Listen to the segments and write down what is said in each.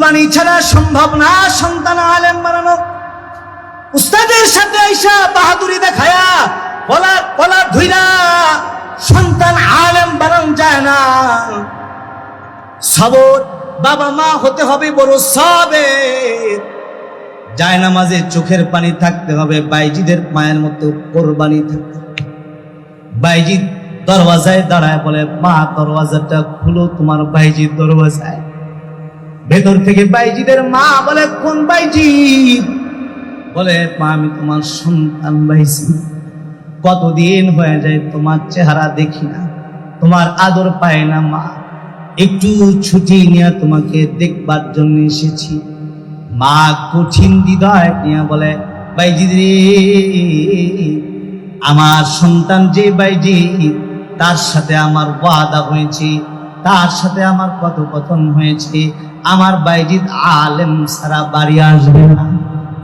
কুরবানি ছাড়া সম্ভব না সন্তান আলেম বানানো। উস্তাদের সাথে আইসা বাহাদুরি দেখায়া কলার ধুইরা সন্তান আলেম বানানো যায় না। সবর, বাবা মা হতে হবে বড় সবের। জায়নামাজে চোখের পানি থাকতে হবে, বাইজিদের মায়ের মতো কোরবানি থাকতে হবে। বাইজিদ দরওয়াজায় দাঁড়ায় বলে, মা দরওয়াজাটা খুলো, তোমার বাইজিদ দরওয়াজায়। ভেতর থেকে বাইজিদের মা বলে, কোন বাইজিদ? বলে, মা আমি তোমার সন্তান বাইজিদ। কতদিন হয়ে যায় তোমার চেহারা দেখি না, তোমার আদর পায় না মা, একটু ছুটি নিয়ে তোমাকে দেখবার জন্য এসেছি। মা কঠিন হৃদয় নিয়ে বলে, বাইজিদ রে, আমার সন্তান যে বাইজিদ, তার সাথে আমার ওয়াদা হয়েছে, তার সাথে আমার কথোপকথন হয়েছে, আমার বাইজিদ আলেম সারা বাড়ি আসবে না।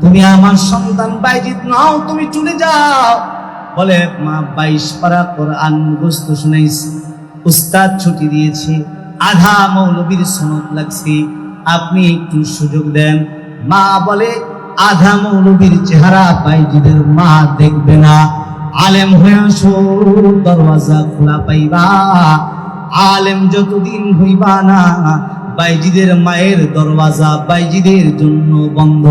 তুমি আমার সন্তান বাইজিদ নাও, তুমি চলে যাও। বলে, মা 22 পারা কোরআন মুখস্থ শুনাইছি, উস্তাদ ছুটি দিয়েছে, আধা মৌলবীর সনদ লাগছে, আপনি একটু সুযোগ দেন। মা বলে, আধা মৌলবীর চেহারা বাইজিদের মা দেখবে না, আলেম হয়ে আসো, দরওয়াজা খোলা পাইবা। আলেম যতদিন হইবা না, বাইজিদের মায়ের দরওয়াজা বাইজিদের জন্য বন্ধ।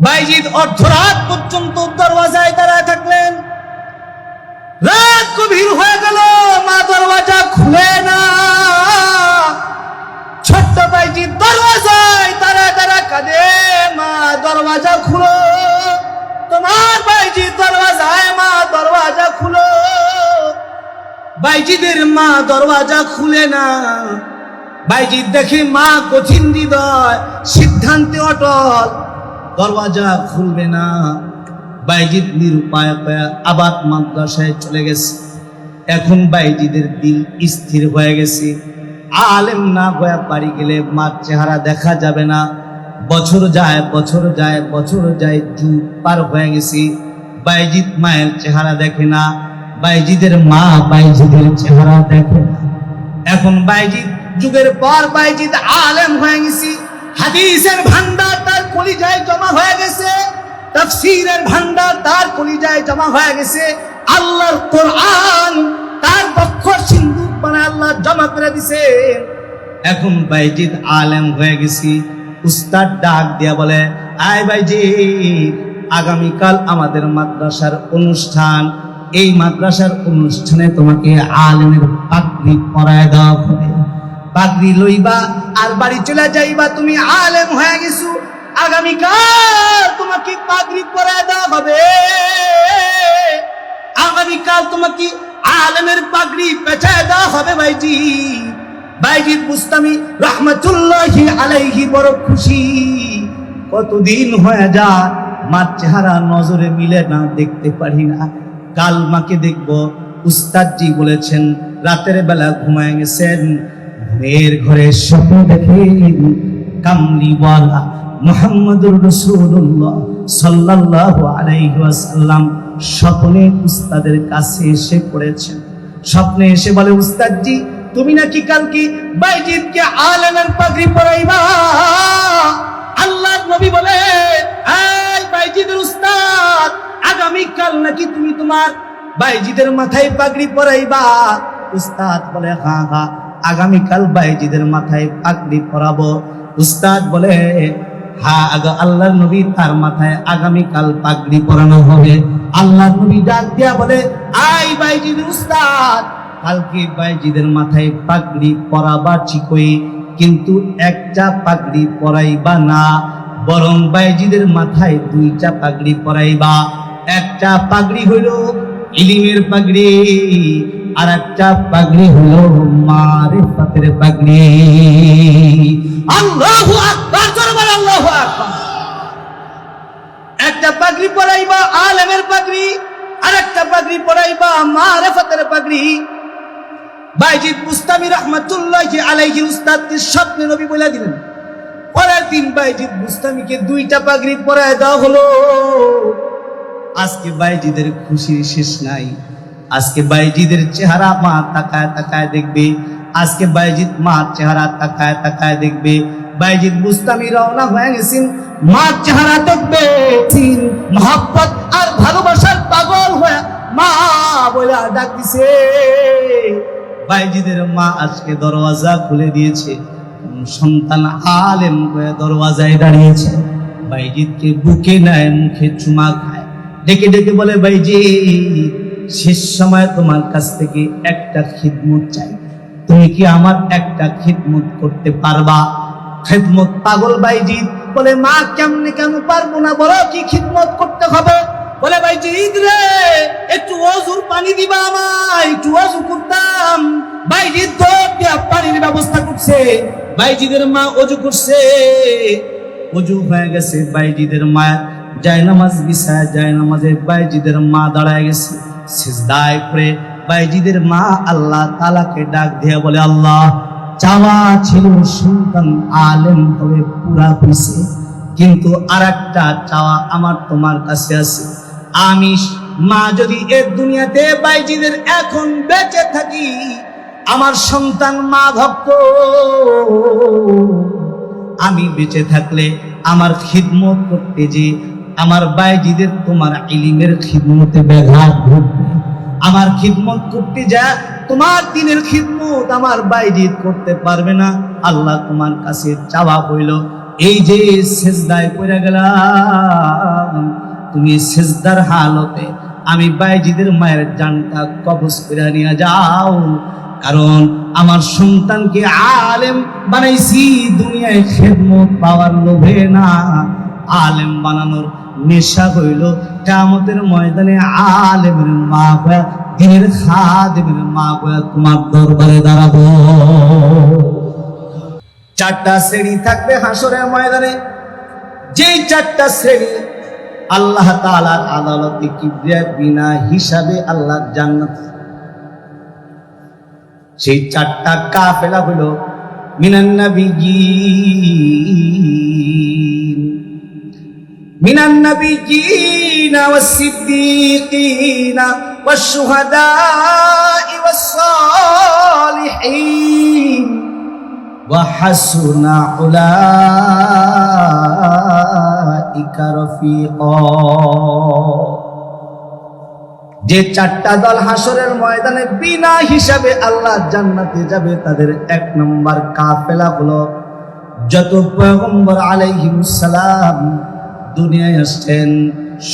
বাইজিদ অর্ধরাত পর্যন্ত দরওয়াজায় দাঁড়ায় থাকলেন। রাত গভীর হয়ে গেল, মা দরওয়াজা খুলে না। ছোট্ট বাইজিদ দরওয়াজায় দাঁড়ায় দাঁড়ায় কাঁদে, মা দরওয়াজা খুলো, তোমার বাইজিদ দরওয়াজায়, মা দরওয়াজা খুলো। বাইজিদের মা দরওয়াজা খুলে না। বাইজিদ দেখে মা কঠিন হৃদয়, সিদ্ধান্তে অটল, দরওয়াজা খুলবে না। বাইজিদ নিরুপায় আবার মাদ্রাসায় চলে গেছে। এখন বাইজিদের দিল স্থির হয়ে গেছে, আলেম না হয়ে বাড়ি গেলে মার চেহারা দেখা যাবে না। বছর যায়, বছর যায়, বছর যায়, যুগ পার হয়ে গেছে, বাইজিদ মায়ের চেহারা দেখে না, বাইজিদের মা বাইজিদের চেহারা দেখে না। এখন বাইজিদ যুগের পর বাইজিদ আলেম হয়ে গেছে, হাদিসের ভান্ডার তার কলিজায় জমা হয়ে গেছে, তাফসীরের ভান্ডার তার কলিজায় জমা হয়ে গেছে, আল্লাহর কোরআন তার বক্ষ সিন্ধুক বানায় আল্লাহ জমা করে দিছে। এখন বাইজিদ আলেম হয়ে গেছে। উস্তাদ ডাক দিয়া বলে, আয় বাইজিদ, আগামীকাল আমাদের মাদ্রাসার অনুষ্ঠান, এই মাদ্রাসার অনুষ্ঠানে তোমাকে আলেমের পাগড়ি পরায় দেওয়া হবে। পাগড়ি লইবা আর বাড়ি চলে যাইবা, তুমি আলেম হয়ে গেছো। আগামীকাল তোমাকে পাগড়ি পরায় দেওয়া হবে, আগামীকাল তোমাকে আলেমের পাগড়ি পেঁচায় দেওয়া হবে। বাইজিদ বুস্তামি রহমাতুল্লাহি আলাইহি বড় খুশি। কতদিন হয়ে যায় মার চেহারা নজরে মিলে না, দেখতে পারি না, কাল মাকে দেখব। উস্তাদজি বলেছেন রাতের বেলা ঘুমায় গেছেন, ঘুমের ঘরে স্বপ্ন দেখেন কামলিওয়ালা মুহাম্মদুর রাসূলুল্লাহ সাল্লাল্লাহু আলাইহি ওয়াসাল্লাম স্বপ্নে উস্তাদের কাছে এসে পড়েছেন। স্বপ্নে এসে বলে, উস্তাদজি তুমি নাকি কালকে বাইজিদকে আলেমের পাগড়ি পরাইবা। আল্লাহর নবী বলে, এই বাইজিদের উস্তাদ, আগামীকাল নাকি তুমি তোমার বাইজিদের মাথায় পাগড়ি পরাইবা। উস্তাদ বলে, হ্যাঁ হ্যাঁ, আগামীকাল বাইজিদের মাথায় পাগড়ি পরাবো। উস্তাদ বলে, হ্যাঁ, আল্লাহর নবী তার মাথায় আগামীকাল পাগড়ি পরানো হবে। আল্লাহর নবী ডাক দিয়া বলে, আই বাইজিদের উস্তাদ, কালকে বাইজিদের মাথায় পাগড়ি পরাবা ঠিকই, কিন্তু একটা পাগড়ি পরাইবা না, বরং বাইজিদের মাথায় 2টা পাগড়ি পরাইবা। একটা পাগড়ি হইল ইলমের পাগড়ি, আর একটা পাগড়ি হইল মারিফাতের পাগড়ি। আল্লাহু আকবার, জোরে বলো আল্লাহু আকবার। একটা পাগড়ি পরাইবা আলেমের পাগড়ি, আর একটা পাগড়ি পরাইবা মারিফাতের পাগড়ি। বাইজিদ বুস্তামি রহমাতুল্লাহি আলাইহি উস্তাদকে স্বপ্নে নবী বলে দিলেন। পরের দিন বাইজিদ বুস্তামিকে 2টা পাগড়ি পরায় দেওয়া হলো। আজকে বাইজিদের খুশির শেষ নাই। আজকে বাইজিদের চেহারা মা তাকায় তাকায় দেখবে, আজকে বাইজিদ মার চেহারা তাকায় তাকায় দেখবে। বাইজিদ বুস্তামি রওনা হয়ে গেছেন, মার চেহারা দেখবে, মহব্বত আর ভালোবাসার পাগল হয়ে মা বলে ডাক দিছে। বাইজিদের মা আজকে দরওয়াজা খুলে দিয়েছে, সন্তান আলেম হয়ে দরওয়াজায় দাঁড়িয়েছে। বাইজিদকে বুকে নেয়, মুখে চুমা খায়, ডেকে ডেকে বলে, বাইজিদ শেষ সময় তোমার কাছ থেকে একটা খিদমত চাই, তুমি কি আমার একটা খিদমত করতে পারবা? খিদমত পাগল বাইজিদ বলে, মা কেমনে কেন পারবো না, বলো কি খিদমত করতে হবে? বলে, বাইজিদ রে একটু ওযুর পানি দিবা আমায়, একটু ওযু করতাম। বাইজিদ দৌড় পানির ব্যবস্থা করছে, বাইজিদের মা ওযু করছে, ওযু হয়ে গেছে। বাইজিদের মা জায়নামাজ বিছায়, জায়নামাজে বাইজিদের মা দাঁড়ায় গেছে সিজদায় পড়ে। বাইজিদের মা আল্লাহ তাআলাকে ডাক দিয়ে বলে, আল্লাহ চাওয়া ছিল সন্তান আলেম হবে পুরা হইছে, কিন্তু আরেকটা চাওয়া আমার তোমার কাছে আছে। আমি মা যদি এই দুনিয়াতে বাইজিদের এখন বেঁচে থাকি, আমার সন্তান মা ভক্ত, আমি বেঁচে থাকলে আমার খিদমত করতে যে আমার বাইজিদের তোমার ইলমের খিদমতে ব্যাঘাত ঘটবে। আমার খিদমত করতে যা তোমার দিনের খিদমত আমার বাইজিদ করতে পারবে না। আল্লাহ তোমার কাছে চাওয়া হইল, এই যে সিজদায় পড়ে গেলাম, তুমি সিজদার হালতে আমি বাইজিদের মায়ের জানটা কবজ করে নিয়ে যাও, কারণ আমার সন্তানকে আলেম বানাইছি দুনিয়ায় খিদমত পাওয়ার লোভে না, আলেম বানানোর নেশা হইল কিয়ামতের ময়দানে আলেমের মা হয়ে, দিনের খাদেমের মা হয়ে তোমার দরবারে দাঁড়াবো। চারটা শ্রেণী থাকবে হাসরের ময়দানে, যেই চারটা শ্রেণী আল্লাহ তাআলার আদালতে কিবরিয়া বিনা হিসাবে আল্লাহর জান্নাত। সেই চারটা কাফেলা হলো মিনান নাবিয়্যিন, মিনান নাবিয়্যিন ওয়াস সিদ্দীকিন ওয়াশ শুহাদা'i ওয়াস সালিহিন ওয়া হাসুনা উলাইকা রাফিকা। যে চারটা দল হাসরের ময়দানে বিনা হিসাবে আল্লাহ জান্নাতে যাবে, তাদের এক নম্বর কাফেলা হলো যত পয়গম্বর আলাইহিস সালাম দুনিয়ায় আসছেন,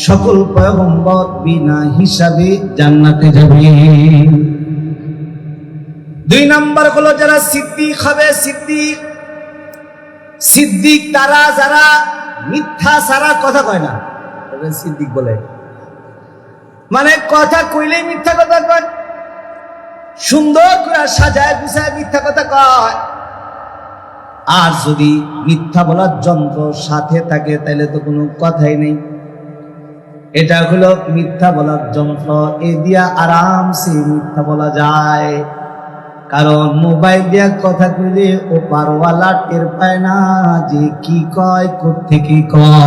সকল পয়গম্বর বিনা হিসাবে জান্নাতে যাবে। দুই নম্বর হলো যারা সিদ্দিক হবে, সিদ্দিক সিদ্দিক তারা যারা মিথ্যা সারা কথা কয় না, সিদ্দিক বলে, মানে কথা কইলে মিথ্যা কথা কয়, সুন্দর করে সাজায় গুছায় মিথ্যা কথা কয়। আর যদি মিথ্যা বলার যন্ত্র সাথে থাকে তাহলে তো কোনো কথাই নেই। এটা হলো মিথ্যা বলার যন্ত্র, এ দিয়া আরামসে মিথ্যা বলা যায়, কারণ মোবাইল দিয়া কথা কইলে ও পারওয়ালা টের পায় না যে কি কয় কোত্থেকে কয়,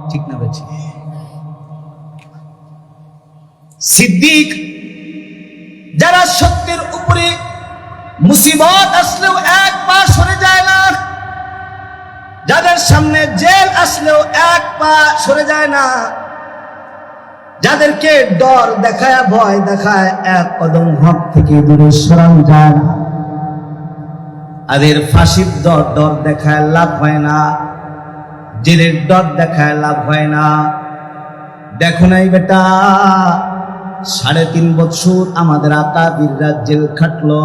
ঠিক না বেশি? সিদ্দিক যারা সত্যের উপরে মুসিবত আসলেও এক পা সরে যায় না, যাদের সামনে জেল আসলেও এক পা সরে যায় না, যাদেরকে ডর দেখায় ভয় দেখায় এক কদম হক থেকে দূরে সরানো যায় না, তাদের ফাঁসির ডর দেখায় লাভ হয় না, জেলের ডর দেখায় লাভ হয় না। দেখো নাই বেটা, 3.5 বছর আমাদের আকাবিররা জেল খাটলো,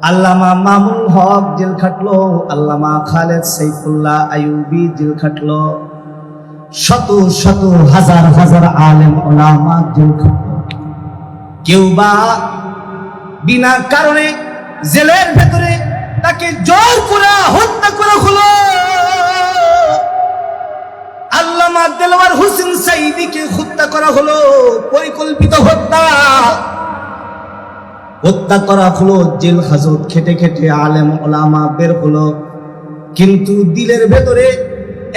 আল্লামা মামুনুল হক জেল খাটলো, আল্লামা খালেদ সাইফুল্লাহ আইয়ুবী জেল খাটলো, শত শত হাজার হাজার আলেম ওলামা জেল খাটলো। কেউ বা বিনা কারণে জেলের ভেতরে তাকে জোর করে হত্যা করা হলো। আল্লামা দেলওয়ার হোসেন সাঈদীকে হত্যা করা হলো, পরিকল্পিত হত্যা করা হলো। জেল হাজত খেটে খেটে আলেম ওলামা বের হলো, কিন্তু দিলের ভেতরে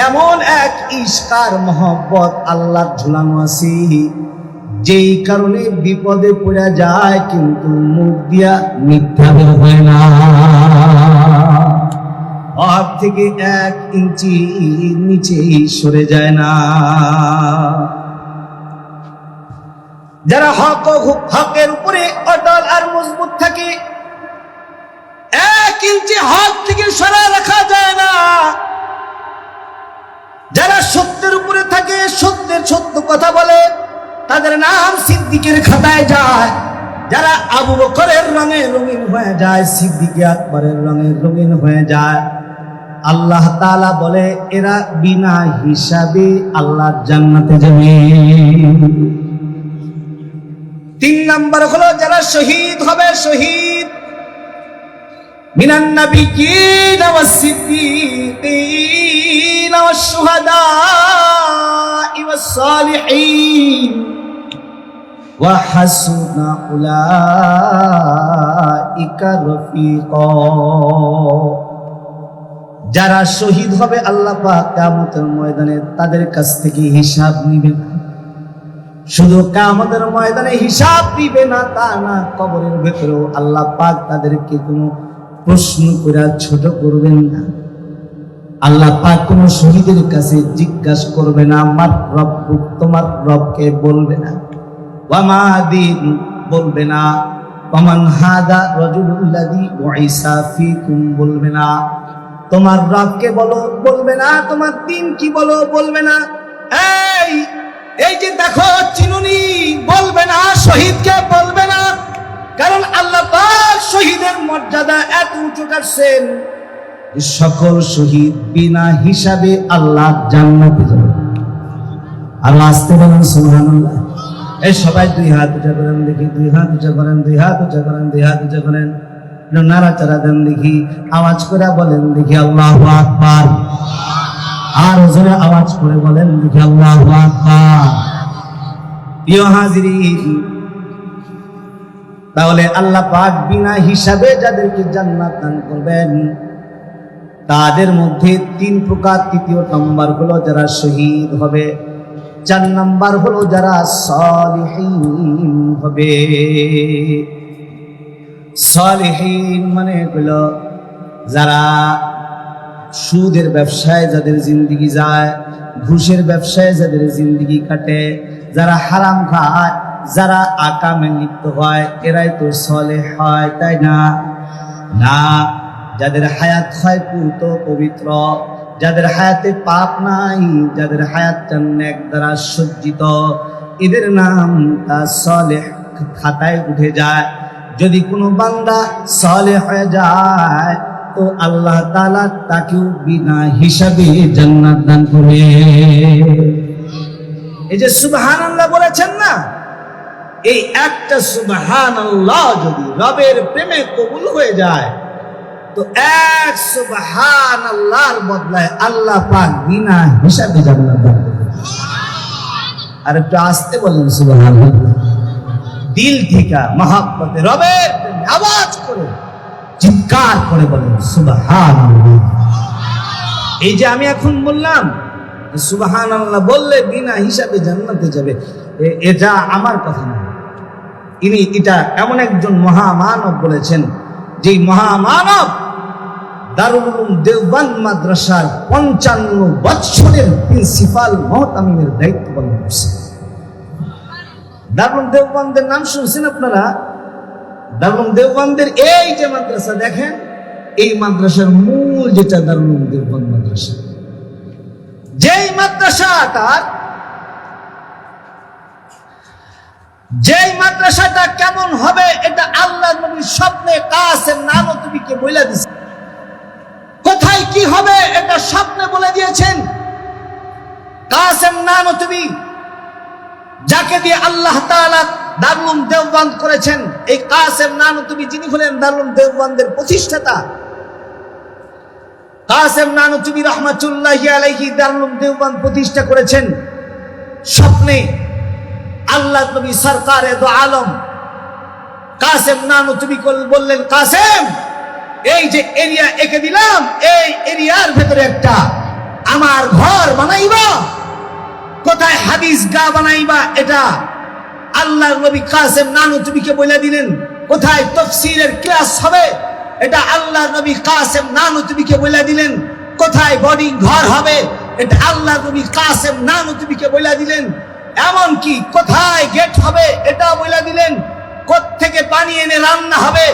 এমন এক ইশকার মহব্বত আল্লাহর ঝুলানো আছে, যেই কারণে বিপদে পড়া যায় কিন্তু মুখ দিয়া মিথ্যা বের হয় না, হক থেকে 1 ইঞ্চি নিচে সরে যায় না। যারা হকের উপরে অটল আর মজবুত থাকে, 1 ইঞ্চি হক থেকে সরা রাখা যায় না। যারা সত্যের উপরে থাকে, সত্য কথা বলে, তাদের নাম সিদ্দিকের খাতায় যায়। যারা আবু বকরের রঙে রঙিন হয়ে যায়, সিদ্দিকে আকবরের রঙে রঙিন হয়ে যায়, আল্লাহ তাআলা বলে এরা বিনা হিসাবে আল্লাহর জান্নাতে যাবে। 3 নাম্বার হলো যারা শহীদ হবে, শহীদ মিনান নাবিয়্যিনা ওয়াস সিদ্দীকিনা ওয়াস শুহাদা'i ওয়াস সালিহিন ওয়া হাসুনা উলাইকা রফিকা। যারা শহীদ হবে আল্লাহ পাক কিয়ামতের ময়দানে তাদের কাছ থেকে হিসাব নিবেন। শুধু কিয়ামতের ময়দানে হিসাব দিবে না তা না, কবরের ভেতরেও আল্লাহ পাক তাদেরকে কোনো প্রশ্ন করে ছোট করবেন না। আল্লাহ পাক কোনো শহীদের কাছে জিজ্ঞাসা করবে না মার রব্বুক, তোমার রবকে বলবে না, ওয়া মা দিন বলবে না, ওয়ামান হাদা রাজুলুল্লাযী বুইসা ফীকুম বলবে না, তোমার রবকে বলো বলবে না, তোমার দিন কি বলো বলবে না। এই যে দেখো চিনুনি বলবে না, শহীদকে বলবে না, কারণ আল্লাহ পাক শহীদের মর্যাদা এত উঁচু করছেন, সকল শহীদ বিনা হিসাবে আল্লাহ জান্নাতে যাবে। আর আসতে বলেন সুবহানাল্লাহ। এই সবাই 2 হাত উঁচা করেন দেখি, 2 হাত উঁচা করেন, 2 হাত উঁচা করেন, 2 হাত উঁচা করেন, নাড়াচাড়া দেন দেখি, আওয়াজ করে বলেন দেখি আল্লাহু আকবার। আর জোরে আওয়াজ করে বলেন দেখি আল্লাহু আকবার। প্রিয় হাজিরিন, তাহলে আল্লাহ পাক বিনা হিসাবে যাদেরকে জান্নাত দান করবেন তাদের মধ্যে 3 প্রকার। 3 নম্বর হলো যারা শহীদ হবে, 4 নম্বর হলো যারা সালিহিন হবে। সালিহিন মানে হলো যারা সুদের ব্যবসায় যাদের জিন্দেগি যায়, ঘুষের ব্যবসায় যাদের জিন্দেগি কাটে, যারা হারাম খায়, যারা আকামে লিপ্ত হয়, এরাই তো সালেহ হয়, তাই না? না, যাদের হায়াত হয় পূত পবিত্র, যাদের হায়াতে পাপ নাই, যাদের হায়াতটা নেক দ্বারা সজ্জিত, এদের নাম তা সালেহ খাতায় উঠে যায়। যদি কোনো বান্দা সালেহ হয়ে যায় তো আল্লাহ তাআলা তাকেও বিনা হিসাবে জান্নাত দান করবে। এই যে সুবহানাল্লাহ বলেছেন না, এই একটা সুবহানাল্লাহ যদি রবের প্রেমে কবুল হয়ে যায় তো 1 সুবহানাল্লাহর বদলায় আল্লাহ পাক বিনা হিসাবে জান্নাত দান করবে। আর একটু আস্তে বলেন সুবহানাল্লাহ, দিল থেকে মহব্বতে রবের প্রেমে আওয়াজ করে চিৎকার করে বলেন সুবহানাল্লাহ। এই যে আমি এখন বললাম সুবহানাল্লাহ বললে বিনা হিসাবে জান্নাতে যাবে, এটা আমার কথা না, এটা এমন একজন মহামানব বলেছেন, যে মহামানব দারুল উলুম দেওবন্দ মাদ্রাসার 55 বছরের প্রিন্সিপাল মুহতামিমের দায়িত্ব পালন করছেন। দারুল উলুম দেওবন্দের নাম শুনছেন আপনারা? দারুল উলুম দেওবন্দের এই যে মাদ্রাসা দেখেন, এই মাদ্রাসার মূল যেটা দারুল উলুম দেওবন্দ মাদ্রাসা, যেই মাদ্রাসাটা কেমন হবে এটা আল্লাহ নবীর স্বপ্নে কাসেম নানতুবিকে বলে দিয়েছেন। কোথায় কি হবে এটা স্বপ্নে বলে দিয়েছেন কাসেম নানতুবি, যাকে দিয়ে আল্লাহ তাআলা দারুল উলুম দেওবন্দ করেছেন। এই কাসেম নানতুবি যিনি হলেন দারুল উলুম দেওবন্দের প্রতিষ্ঠাতা, কাসেম নানতুবি রাহমাতুল্লাহি আলাইহি দারুল উলুম দেওবন্দ প্রতিষ্ঠা করেছেন। স্বপ্নে আল্লাহ নবী সরকারে দো আলম কাসেম নানতুবি বললেন, কাসেম এই যে এরিয়া এঁকে দিলাম, এই এরিয়ার ভেতরে একটা আমার ঘর বানাইবা, কোথায় হাদিস গা বানাইবা এটা আল্লাহর নবী কাসেম নানুতুবিকে বলে দিলেন। কোথায় তাফসীরের ক্লাস হবে, এটা আল্লাহর নবী কাসেম নানুতুবিকে বলে দিলেন। কোথায় বোর্ডিং ঘর হবে, এটা আল্লাহর নবী কাসেম নানুতুবিকে বলে দিলেন। এমনকি কোথায় গেট হবে এটাও বলে দিলেন। কোত্থেকে পানি এনে রান্না হবে,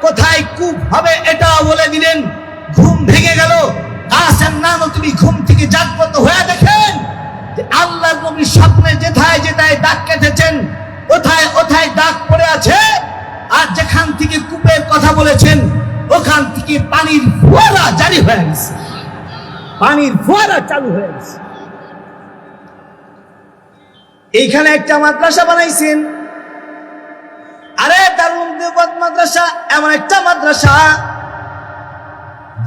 কোথায় কূপ হবে এটাও বলে দিলেন। ঘুম ভেঙে গেল, কাসেম নানুতুবি ঘুম থেকে জাগ্রত হয়ে দেখেন যে আল্লাহর নবী স্বপ্নে যেথায় যেথায় দাগ কেটেছেন ওথায় ওথায় দাগ পড়ে আছে, আর যেখান থেকে কূপের কথা বলেছেন ওখান থেকে পানির ফোয়ারা জারি হয়ে গেছে, পানির ফোয়ারা চালু হয়ে গেছে। এইখানে একটা মাদ্রাসা বানাইছেন। আরে দারুল দেওবন্দ মাদ্রাসা এমন একটা মাদ্রাসা,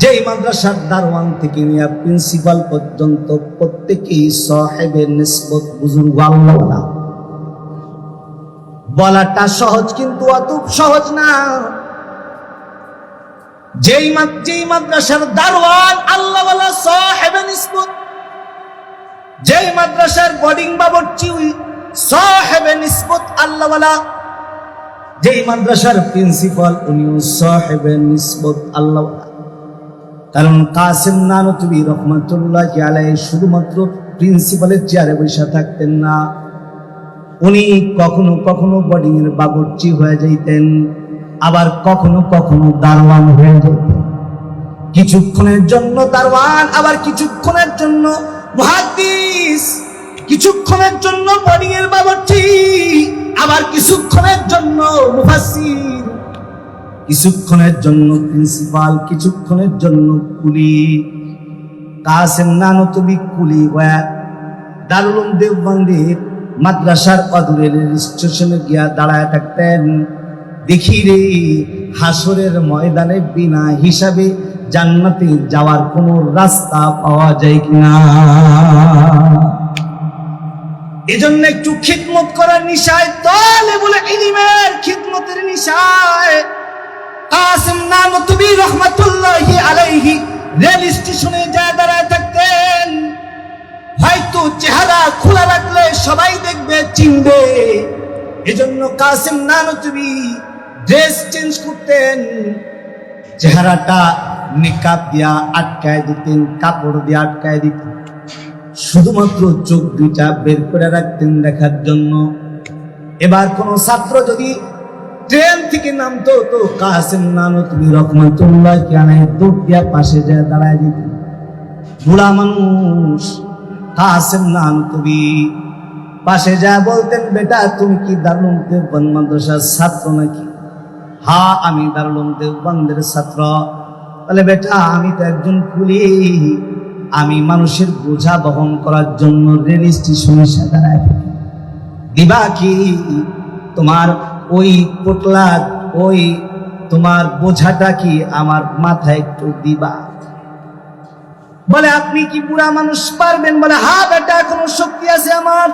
যেই মাদ্রাসার দারওয়ান থেকে নিয়ে প্রিন্সিপাল পর্যন্ত প্রত্যেকেই সাহেবে নিসবত বুজুর্গ আল্লাহওয়ালা। বলাটা সহজ কিন্তু অত সহজ না। যেই মাদ্রাসার দারওয়ান আল্লাহওয়ালা সাহেবে নিসবত, যেই মাদ্রাসার বোর্ডিং বাবুর্চি সাহেবে নিসবত আল্লাহওয়ালা, যেই মাদ্রাসার প্রিন্সিপাল উনিও সাহেবে নিসবত আল্লাহওয়ালা। কারণ কাসেম নানুতুবি রহমাতুল্লাহি আলাইহি শুধুমাত্র প্রিন্সিপালের চেয়ারে বসে থাকতেন না, উনি কখনো কখনো বোর্ডিং এর বাবুর্চি হয়ে যাইতেন, আবার কখনো কখনো দারওয়ান হয়ে যেতেন। কিছুক্ষণের জন্য দারওয়ান, আবার কিছুক্ষণের জন্য মুহাদ্দিস, কিছুক্ষণের জন্য বোর্ডিং এর বাবুর্চি, আবার কিছুক্ষণের জন্য মুফাসসির, কিছুক্ষণের জন্য প্রিন্সিপাল, কিছুক্ষণের জন্য কুলি। কাসেম নানুতুবি কুলি হয়ে দারুল উলুম দেওবন্দের মাদ্রাসার অদূরের স্টেশনে গিয়া দাঁড়ায় থাকতেন। দেখি রে, হাসরের ময়দানে বিনা হিসাবে জান্নাতে যাওয়ার কোন রাস্তা পাওয়া যায় কিনা। এজন্য একটু খিদমত করার নিশায়, তালেবুল ইলমের খিদমতের নিশায় কাসেম নানুতুবি রহমাতুল্লাহি আলাইহি রেল স্টেশনে যা দাঁড়ায় থাকতেন। হয়তো চেহারা খোলা রাখলে সবাই দেখবে, চিনবে। এজন্য কাসেম নানুতুবি ড্রেস চেঞ্জ করতেন, চেহারাটা নিকাব দিয়া আটকায় দিতেন, কাপড় দিয়ে আটকায় দিতেন, শুধুমাত্র চোখ দুইটা বের করে রাখতেন দেখার জন্য। এবার কোন ছাত্র যদি ট্রেন থেকে নামতো তো কাসেম নানুতুবি রহমাতুল্লাহি আলাইহি দৌড় দিয়া পাশে যায় দাঁড়ায় দিতেন। বুড়া মানুষ কাসেম নানুতুবি পাশে যায় বলতেন, বেটা তুমি কি দারুল উলুম দেওবন্দ মাদ্রাসার ছাত্র নাকি? হ্যাঁ, আমি দারুল উলুম দেওবন্দের ছাত্র। বলে, বেটা আমি তো একজন কুলি, আমি মানুষের বোঝা বহন করার জন্য রেল স্টেশনে দাঁড়ায় থাকি। দিবা কি তোমার ওই পোটলা, ওই তোমার বোঝাটা কি আমার মাথায় একটু দিবা? বলে, আপনি কি বুড়া মানুষ পারবেন? বলে, হ্যাঁ বেটা, কোনো শক্তি আছে আমার,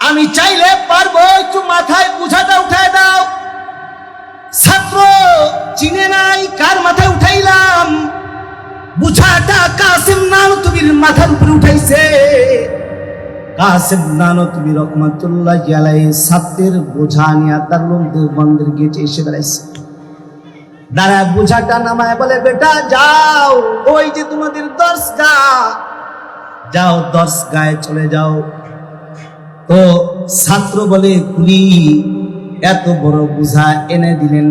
আমি চাইলে পারবো, একটু মাথায় বোঝাটা উঠায় দাও। ছাত্র চিনে নাই কার মাথায় উঠাইলাম, বোঝাটা কাসেম নানুতুবির মাথার উপরে উঠাইছে। কাসেম নানুতুবি রহমাতুল্লাহি আলাইহি ছাত্রের বোঝা নিয়ে দারুল উলুম দেওবন্দের গেটে এসে দাঁড়াইছে। দাঁড়ায় বোঝাটা নামায় বলে, বেটা যাও, ওই যে তোমাদের দরসগাহ, যাও দরসগাহে চলে যাও। তো ছাত্র বলে, কুলি এত বড় বোঝা এনে দিলেন,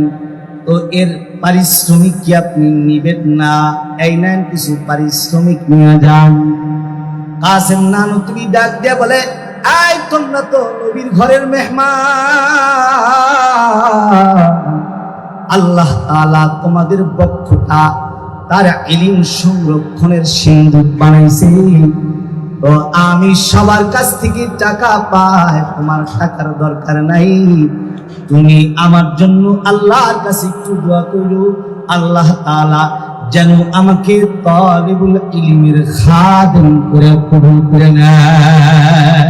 তো এর পারিশ্রমিক কি আপনি নিবেন না? এই নেন, কিছু পারিশ্রমিক নিয়ে যান। কাসেম নানুতুবি ডাক দিয়া বলে, আই তোমরা তো নবীর ঘরের মেহমান, আল্লাহ তাআলা তোমাদের বক্ষটা তার ইলম সংরক্ষণের সিন্ধু বানাইছে। তো আমি সবার কাছ থেকে টাকা পাই, তোমার টাকার দরকার নাই, তুমি আমার জন্য আল্লাহর কাছে একটু দোয়া করো, আল্লাহ তাআলা যেন আমাকে তালিবুল ইলমের খাদেম করে কবুল করে নেয়।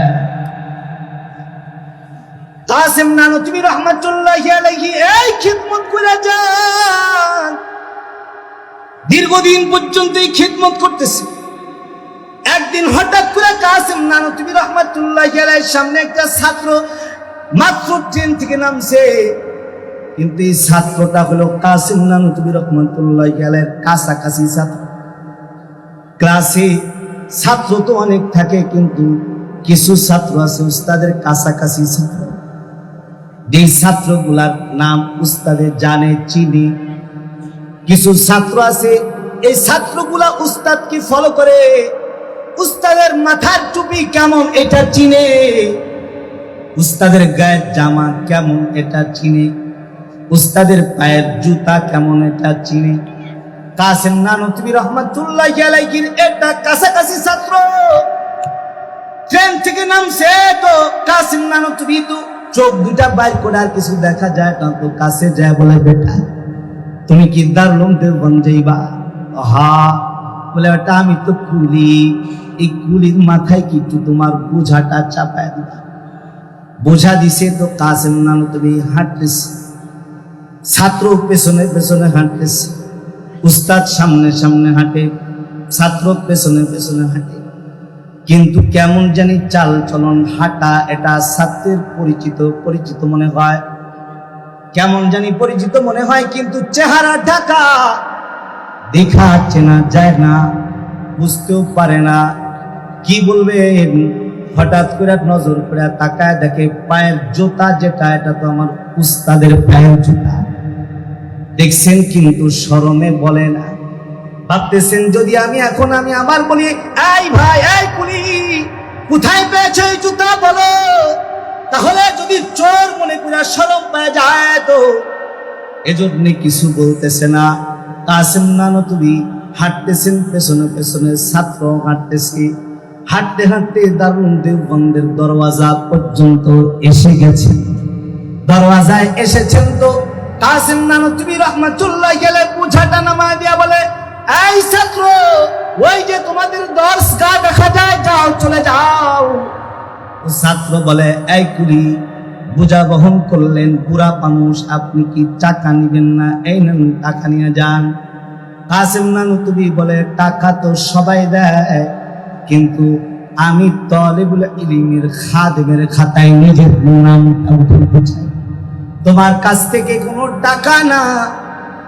কাসেম নানুতুবি রহমাতুল্লাহি আলাইহি এই খিদমত করে যান, দীর্ঘদিন পর্যন্ত এই খিদমত করতেছে। একদিন হঠাৎ করে কাসেম নানুতুবি রহমাতুল্লাহি আলাইহির সামনে একটা ছাত্র মাত্র ট্রেন থেকে নামছে, কিন্তু এই ছাত্রটা হলো কাসিম নানুতুবি রহমাতুল্লাহি আলাইহির কাছাকাছি ছাত্র। ক্লাসে ছাত্র তো অনেক থাকে, কিন্তু কিছু ছাত্র আছে উস্তাদের কাছাকাছি ছাত্র। যেই ছাত্রগুলার নাম উস্তাদে জানে, চিনি। কিছু ছাত্র আছে এই ছাত্রগুলা উস্তাদকে ফলো করে, উস্তাদের মাথার টুপি কেমন এটা চিনে, উস্তাদের গায়ের জামা কেমন এটা চিনে, উস্তাদের পায়ের জুতা কেমন এটা চিনে। কাসিম নানুতুবি রহমাতুল্লাহি আলাইহির এটা কাছাকাছি ছাত্র। ট্রেন থেকে নামছে তো কাসিম নানুতুবি তো চোখ দুটা বাইর করে আর কিছু দেখা যায় না, তো কাছে যায় বলে, বেটা তুমি কি দারুল দেওবন্দ যাইবা? হ্যাঁ। বলে, বেটা আমি তো কুলি, এই কুলির মাথায় কিন্তু তোমার বোঝাটা চাপায় দিবা। বোঝা দিছে তো কাসিম নানুতুবি হাঁটতেছে, ছাত্র পেছনে পেছনে হাঁটতেছে, উস্তাদ সামনে সামনে হাঁটে, ছাত্র পেছনে পেছনে হাঁটে। কিন্তু কেমন জানি চাল চলন হাঁটা এটা ছাত্রের পরিচিত পরিচিত মনে হয়, কেমন জানি পরিচিত মনে হয়, কিন্তু চেহারা ঢাকা, দেখা চেনা যায় না, বুঝতেও পারে না কি বলবেন। হঠাৎ করে নজর করে তাকায় দেখে পায়ের জুতা যেটা, এটা তো আমার উস্তাদের পায়ের জুতা। দেখছেন কিন্তু শরমে বলে না, ভাবতেছেন যদি আমি এখন আমি আবার বলি, এই ভাই এই কুলি কোথায় পেয়েছে এই জুতা বলো, তাহলে যদি চোর মনে করে শরম পেয়ে যায় তো এজন্য কিছু বলতেছে না। কাসিম নানুতুবি হাঁটতেছেন পেছনে পেছনে, ছাত্র হাঁটতেছে, হাঁটতে হাঁটতে দারুল দেওবন্দের দরওয়াজা পর্যন্ত এসে গেছে। দরওয়াজায় এসেছেন তো কাসিম নানুতুবি রহমাতুল্লাহি আলাইহি বোঝাটা নামায় দিয়া বলে, এই ছাত্র ওই যে তোমাদের দরসগাহ দেখা যায়, যাও চলে যাও। ছাত্র বলে, এই কুলি বোঝা বহন করলেন, বুড়া মানুষ, আপনি কি টাকা নিবেন না? এই নেন টাকা নিয়ে যান। কাসিম নানুতুবি বলে, টাকা তো সবাই দেয়, কিন্তু আমি তালিবুল ইলমের খাদেমের খাতায় নিজের নামটা উঠাতে চাই, তোমার কাছ থেকে কোনো টাকা না।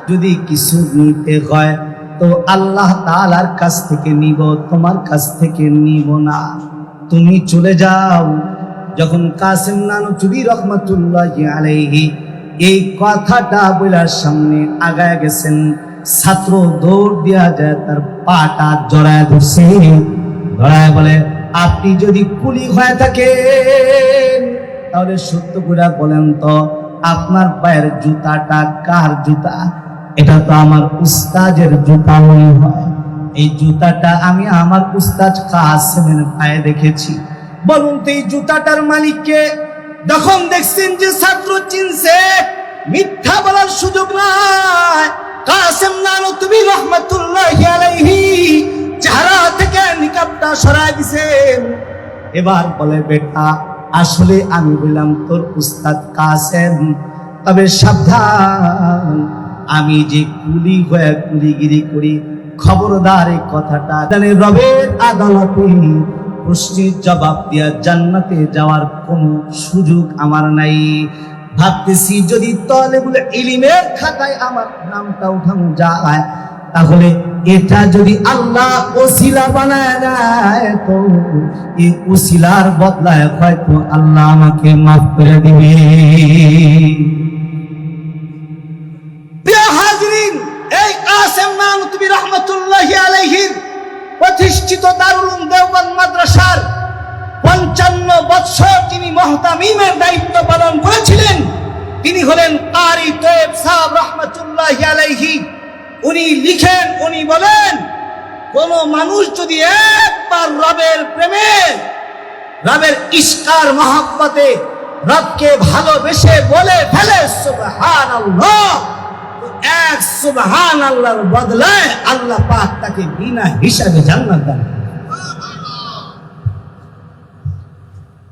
যদি কিছু নিতে হয় তো আল্লাহ তাআলার কাছ থেকে নিব, তোমার কাছ থেকে নিব না, তুমি চলে যাও। যখন কাসিম নানুতুবি রহমাতুল্লাহি আলাইহি এই কথাটা বলার সামনে আগায় গেছেন, ছাত্র দৌড় দিয়া যায় তার পাটা জড়ায় ধরছে, ধরায় বলে, আপনি যদি কুলি হয়ে থাকেন তাহলে সত্য করে বলেন তো আপনার পায়ের জুতাটা কার জুতা? এটা তো আমার উস্তাদের জুতা মনে হয়, এই জুতাটা আমি আমার উস্তাদ কাসিমের পায়ে দেখেছি, বলুন তো এই জুতাটার মালিককে? যখন দেখছেন যে ছাত্র চিনছে, মিথ্যা বলার সুযোগ নাই। কাসিম নানুতুবি রহমাতুল্লাহি আলাইহি চেহারা থেকে নিকাবটা সরায় দিছেন। এবার বলে, বেটা আসলে আমি বললাম তোর উস্তাদ কাসিম, তবে সাবধান, আমি যে কুলি হয়ে কুলিগিরি করি, খবরদার এই কথাটা জানে রবের আদালতে প্রশ্নের জবাব দিয়া জান্নাতে যাওয়ার কোনো সুযোগ আমার নাই। ভাবতেছি যদি তালিবুল ইলমের খাতায় আমার নামটা উঠানো যায়, তাহলে এটা যদি আল্লাহ ওসিলা বানায় দেয় তো এই ওসিলার বদলায় হয়তো আল্লাহ আমাকে মাফ করে দিবে। প্রিয় হাজরিন, এই কাসিম নানুতুবি রহমাতুল্লাহি আলাইহির প্রতিষ্ঠিত দারুল উলুম দেওবন্দ মাদ্রাসার 55 বছর তিনি মুহতামিমের দায়িত্ব পালন করেছিলেন। তিনি হলেন কারি তৈয়ব সাহেব রহমাতুল্লাহি আলাইহি। উনি লিখেন, উনি বলেন, কোন মানুষ যদি একবার রবের প্রেমে, রবের ইশকার মহব্বতে রবকে ভালোবেসে বলে ফেলে সুবহানাল্লাহ, তো এক সুবহানাল্লাহর বদলায় আল্লাহ পাক তাকে বিনা হিসাবে জান্নাত দান করেন।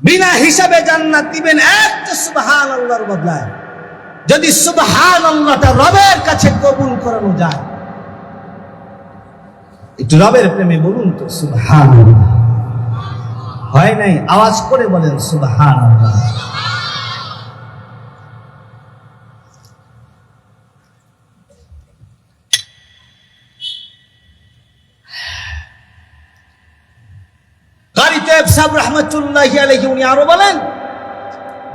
বিনা হিসাবে জান্নাত দিবেন একটা সুবহানাল্লাহর বদলায়, যদি সুবহানাল্লাহটা রবের কাছে কবুল করানো যায়। একটু রবের প্রেমে বলুন তো সুবহানাল্লাহ। হয় নাই? আওয়াজ করে বলেন সুবহানাল্লাহ। তয়েব সাহেব রহমতুল্লাহি আলাইহি উনি আরো বলেন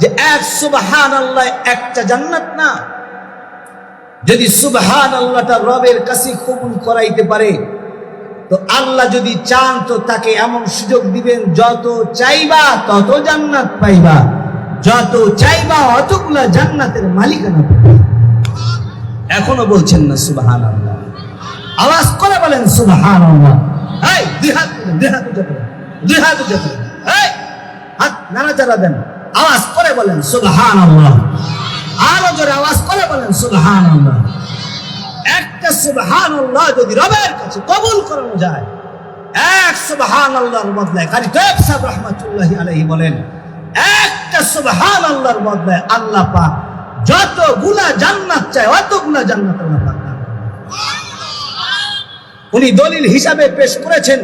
যে এক সুবহানাল্লাহ একটা জান্নাত না, যদি সুবহানাল্লাহটা রবের কাছে কবুল করাইতে পারে তো আল্লাহ যদি চান তো তাকে এমন সুযোগ দিবেন যত চাইবা তত জান্নাত পাইবা, যত চাইবা অতগুলা জান্নাতের মালিকানা পাইবা। এখনো বলছেন না সুবহানাল্লাহ? আওয়াজ করে বলেন সুবহানাল্লাহ। এই দুই হাত উঁচা করেন, এই হাত নাড়াচাড়া দেন, আওয়াজ করে বলেন সুবহানাল্লাহ। আরো জোরে আওয়াজ করে বলেন সুবহানাল্লাহ। একটা সুবহানাল্লাহ যদি রবের কাছে কবুল করানো যায়, এক সুবহানাল্লাহর বদলায় কারি তয়েব সাহেব রাহমাতুল্লাহি আলাইহি বলেন, একটা সুবহানাল্লাহর বদলায় আল্লাহ পাক যতগুলা জান্নাত চায় অতগুলা জান্নাত আল্লাহ পাক দান করেন। উনি দলিল হিসাবে পেশ করেছেন,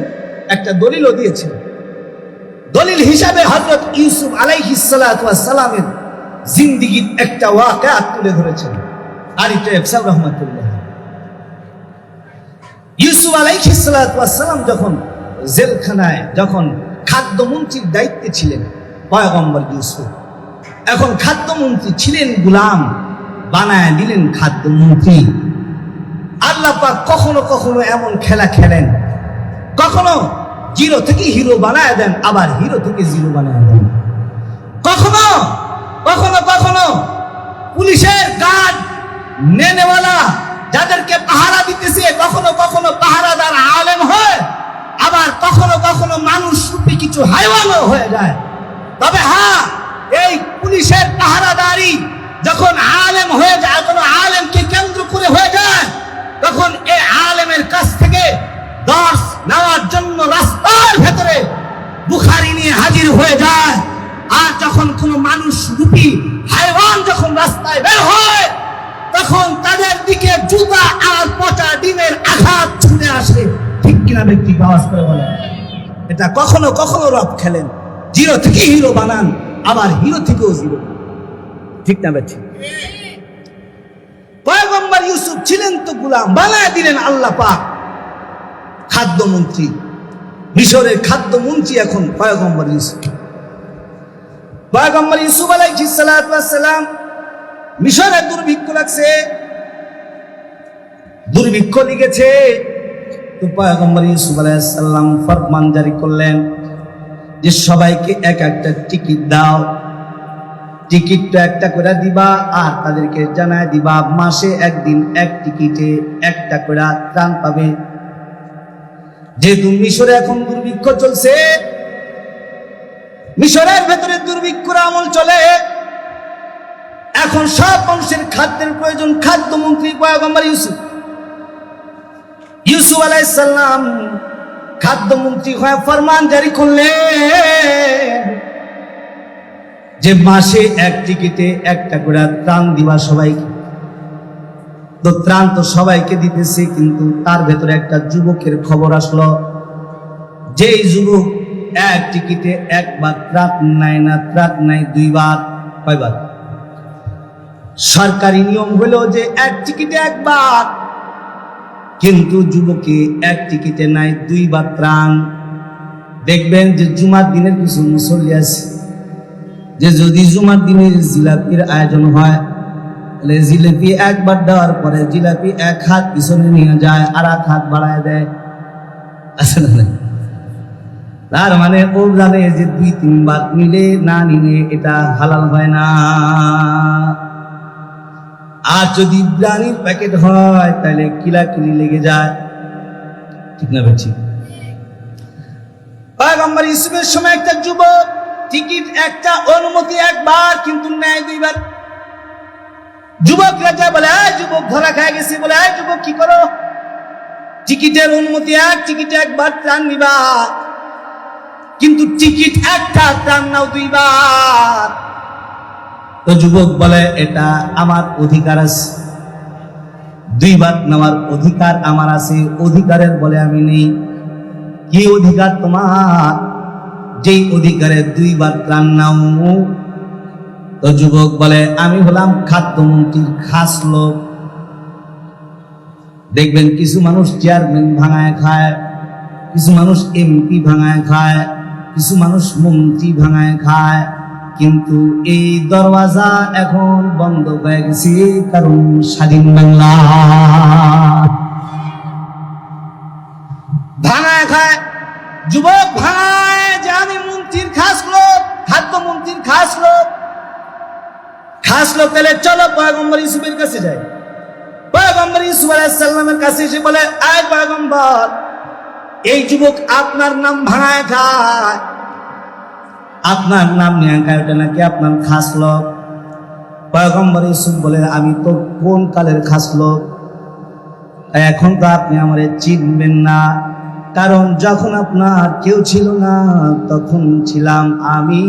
একটা দলিলও দিয়েছেন। দলিল হিসাবে হযরত ইউসুফ আলাইহিস সালাতু ওয়াস সালামের জিন্দেগীর একটা ওয়াকিয়া তুলে ধরেছেন কারি তয়েব সাহেব রাহমাতুল্লাহ। ইউসুফ আলাইহিস সালাতু ওয়াস সালাম যখন জেলখানায়, যখন খাদ্যমন্ত্রীর দায়িত্বে ছিলেন পয়গম্বর ইউসুফ, এখন খাদ্যমন্ত্রী ছিলেন গোলাম, বানায় দিলেন খাদ্যমন্ত্রী। আল্লাহ পাক কখনো কখনো এমন খেলা খেলেন, কখনো জিরো থেকে হিরো বানায় দেন, আবার হিরো থেকে জিরো বানায় দেন। কখনো কখনো কখনো পুলিশের গার্ড নেনেওয়ালা যাদেরকে পাহারা দিতেছে, কখনো কখনো পাহারাদার আলেম হয়, আবার কখনো কখনো মানুষ রূপী কিছু হাইওয়ানও হয়ে যায়। তবে হ্যাঁ, এই পুলিশের পাহারাদারি যখন আলেম হয়ে যায়, কোনো আলেমকে কেন্দ্র করে হয়ে যায়, তখন এই আলেমের কাছ থেকে দর্শ নেওয়ার জন্য রাস্তার ভেতরে বুখারী নিয়ে হাজির হয়ে যায়। আর যখন কোনো মানুষ রূপী হাইওয়ান যখন রাস্তায় বের হয়, তখন তাদের দিকে জুতা আর পচা ডিমের আঘাত ছুটে আসে। ঠিক কিনা ব্যক্তি আওয়াজ করে বলেন? এটা কখনো কখনো রব খেলেন, জিরো থেকে হিরো বানান, আবার হিরো থেকেও জিরো। ঠিক না ব্যক্তি? পয়গম্বর ইউসুফ ছিলেন তো গোলাম, বানায় দিলেন আল্লাহ পাক খাদ্যমন্ত্রী। মিশরের খাদ্যমন্ত্রী এখন পয়গম্বর ইউসুফ। পয়গম্বর ইউসুফ আলাইহিস সালাতু ওয়াস সালাম মিশরে দুর্ভিক্ষ লাগছে, দুর্ভিক্ষ লিখেছে, তো পয়গম্বর ইউসুফ আলাইহিস সালাম ফরমান জারি করলেন যে সবাইকে এক একটা টিকিট দাও, টিকিটটা একটা করে দিবা, আর তাদেরকে জানায় দিবা মাসে একদিন এক টিকিটে একটা করে ত্রাণ পাবে। যেহেতু মিশরে এখন দুর্ভিক্ষ চলছে, মিশরের ভেতরে দুর্ভিক্ষর আমল চলে, এখন সব মানুষের খাদ্যের প্রয়োজন। খাদ্যমন্ত্রী পয়গম্বর ইউসুফ আলাইহিস সালাম খাদ্যমন্ত্রী হয়ে ফরমান জারি করলেন যে মাসে এক টিকিটে একটা করে ত্রাণ দিবা সবাইকে। তো ত্রাণ তো সবাইকে দিতেছে, কিন্তু তার ভেতরে একটা যুবকের খবর আসলো, যেই যুবক এক টিকিটে একবার ত্রাণ নেয় না, ত্রাণ নেয় দুইবার। কয়বার? সরকারি নিয়ম হলো যে এক টিকিটে একবার, কিন্তু যুবকে এক টিকিটে নাই দুইবার ত্রাণ। দেখবেন যে জুমার দিনের কিছু মুসল্লি আছে যে যদি জুমার দিনের জিলাপির আয়োজন হয়, তাহলে জিলাপি একবার দেওয়ার পরে জিলাপি এক হাত পিছনে নিয়ে যায়, আর এক হাত বাড়ায় দেয়। আছে না? তার মানে ও জানে যে দুই তিনবার নিলে না নিলে এটা হালাল হয় না। আর যদি বিরিয়ানির প্যাকেট হয় তাহলে কিলাকিলি লেগে যায়। ঠিক না বেশি? পয়গম্বর ইউসুফের সময় একটা যুবক টিকিট একটা অনুমতি একবার, কিন্তু নেয় দুইবার। যুবকরা যায় বলে, যুবক ধরা খায় গেছে, বলে যুবক কি করো, টিকিটের অনুমতি এক, টিকিটে একবার ত্রাণ নিবা, কিন্তু টিকিট একটা ত্রাণ নাও দুইবার। তো যুবক বলে এটা আমার অধিকার আছে, দুইবার নেওয়ার অধিকার আমার আছে, অধিকারের বলে আমি নেই। কি অধিকার তোমার, যেই অধিকারে দুইবার ত্রাণ নাও? তো যুবক বলে আমি হলাম খাদ্যমন্ত্রীর খাস লোক। দেখবেন কিছু মানুষ চেয়ারম্যান ভাঙায় খায়, কিছু মানুষ এমপি ভাঙায় খায়, কিছু মানুষ মন্ত্রী ভাঙায় খায়, কিন্তু এই দরওয়াজা এখন বন্ধ হয়ে গেছে, কারণ স্বাধীন বাংলা। ভাঙায় খায়, যুবক ভাঙায় যে আমি মন্ত্রীর খাস লোক, খাদ্যমন্ত্রীর খাস লোক। খাস লোক তাহলে চলো পয়গম্বর ইউসুফের কাছে যাই। পয়গম্বর ইউসুফ আলাইহিস সালামের কাছে এসে বলে, আয় পয়গম্বর, এই যুবক আপনার নাম ভাঙায় খায়, আপনার নাম নিয়ে খায়, ওটা নাকি আপনার খাস লোক। পয়গম্বর ইউসুফ বলে, আমি তো কোন কালের খাস লোক, এখন তো আপনি আমারে চিনবেন না, কারণ যখন আপনার কেউ ছিল না তখন ছিলাম আমি,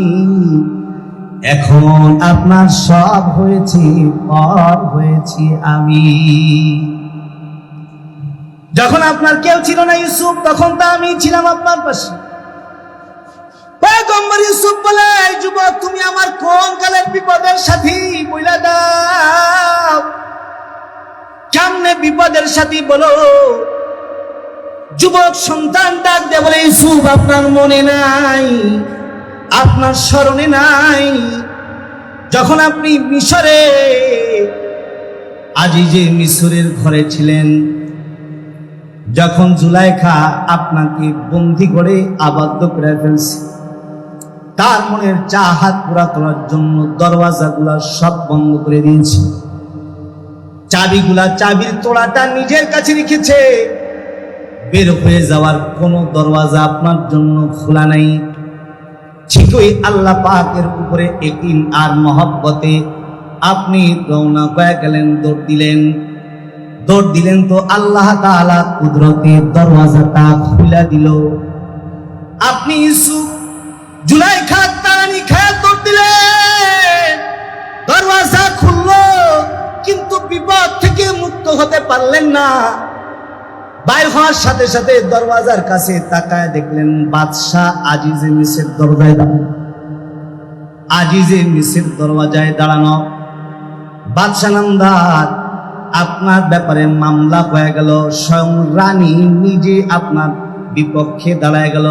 এখন আপনার সব হয়েছে, পর হয়েছি আমি। যখন আপনার কেউ ছিল না ইউসুফ, তখন তো আমি ছিলাম আপনার পাশে। পয়গম্বর ইউসুফ বলে, যুবক তুমি আমার কোন কালের বিপদের সাথী বইলা দাও, কেমনে বিপদের সাথী বলো। যুবক সন্তান ডাক দিয়ে বলে, ইউসুফ আপনার মনে নাই, আপনার স্মরণে নাই, যখন আপনি মিশরে আজিজে মিশরের ঘরে ছিলেন, যখন জুলাইখা আপনাকে বন্দী করে আবদ্ধ করে ফেলছে, তার মনের চাহাত পুরা করার জন্য দরওয়াজাগুলা সব বন্ধ করে দিয়েছে, চাবির তোড়াটা নিজের কাছে রেখেছে, বের হয়ে যাওয়ার কোন দরওয়াজা আপনার জন্য খোলা নাই। ঠিকই আল্লাহ পাকের উপরে ইয়াকিন আর মহব্বতে আপনি রওনা হয়ে গেলেন, দৌড় দিলেন তো আল্লাহ তাআলা কুদরতে দরওয়াজাটা খুলে দিল। আপনি ইউসুফ জুলাইখা তাড়ানি খেয়ে দৌড় দিলেন, দরওয়াজা খুললো, কিন্তু বিপদ থেকে মুক্ত হতে পারলেন না। বাইর হওয়ার সাথে সাথে দরওয়াজার কাছে তাকায় দেখলেন বাদশাহ আজিজে মিসর দরজায় দাঁড়ানো। আজিজে মিসর দরওয়াজায় দাঁড়ানো। বাদশাহ নামদার, আপনার ব্যাপারে মামলা হয়ে গেল, স্বয়ং রানী নিজে আপনার বিপক্ষে দাঁড়ায় গেল।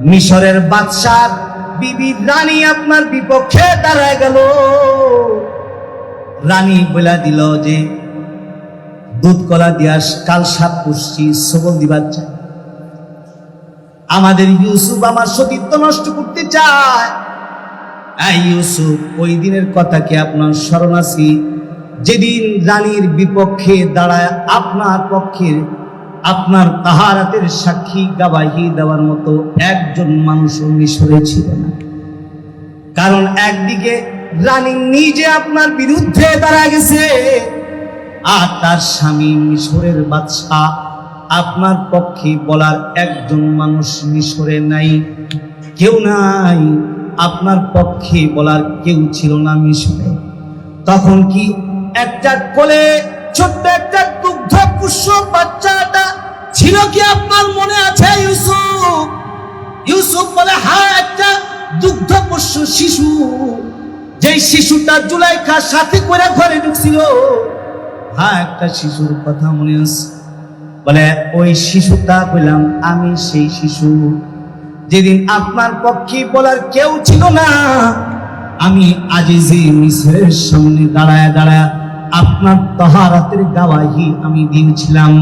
মিশরের বাদশাহ বিবি রানী আপনার বিপক্ষে দাঁড়ায় গেল। রানী বলে দিল যে দুধ কলা দিয়া কাল সাপ পুষছি, সবল দিবার চাই। আমাদের ইউসুফ আমার সতীত্ব নষ্ট করতে চায়। ইউসুফ, ওই দিনের কথা কি আপনার স্মরণ আছে, যেদিন রানীর বিপক্ষে দাঁড়ায় আপনার পক্ষের, আপনার তাহারাতের সাক্ষী গাবাহি দেওয়ার মতো একজন মানুষও মিশরে ছিল না। কারণ একদিকে রানী নিজে আপনার বিরুদ্ধে দাঁড়ায় গেছে, আর তার স্বামী মিশরের বাদশাহ, আপনার পক্ষে বলার একজন মানুষ মিশরে নাই, কেউ নাই, আপনার পক্ষে বলার কেউ ছিল না মিশরে। তখন কি একটা কোলে ছোট্ট একটা দুগ্ধ পুষ্য বাচ্চাটা ছিল কি আপনার মনে আছে ইউসুফ? ইউসুফ বলে, হ্যাঁ, একটা দুগ্ধ পুষ্য শিশু, যেই শিশুটা জুলাইখার সাথে করে ঘরে ঢুকছিল। হ্যাঁ, একটা শিশুর কথা মনে আছে। বলে, ওই শিশুটা বললাম আমি, সেই শিশু যেদিন আপনার পক্ষে বলার কেউ ছিল না, আমি আজিজে মিসরের সামনে দাঁড়ায় আপনার তাহারাতের গাওয়াহি আমি দিয়েছিলাম,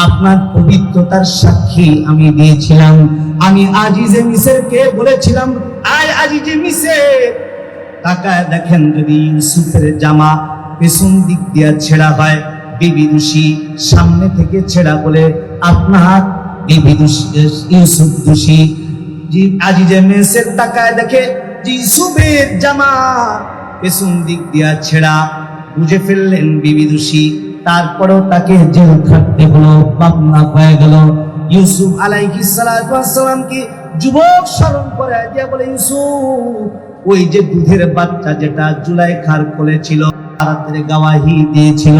আপনার পবিত্রতার সাক্ষী আমি দিয়েছিলাম। আমি আজিজে মিসরকে বলেছিলাম, আয় আজিজে মিসর, তাকায় দেখেন যদি ইউসুফের জামা পেছন দিক দিয়ে ছেঁড়া হয়, বিবি দোষী, সামনে থেকে ছেঁড়া বলে আপনার বিবি দোষী, ইউসুফ দোষী। আজিজে মিসর তাকায় দেখে ইউসুফের জামা পেছন দিক দিয়ে ছেঁড়া, বুঝে ফেললেন বিবি দোষী। তারপরেও তাকে জেল খাটতে হলো, মামলা হয়ে গেল। ইউসুফ আলাইহিস সালাতু ওয়াস সালাম কি যুবক স্মরণ করে দিয়ে বলে, ইউসুফ, ওই যে দুধের বাচ্চা যেটা জুলাইখার কোলে ছিল, তারাতের গাওয়াহি দিয়েছিল,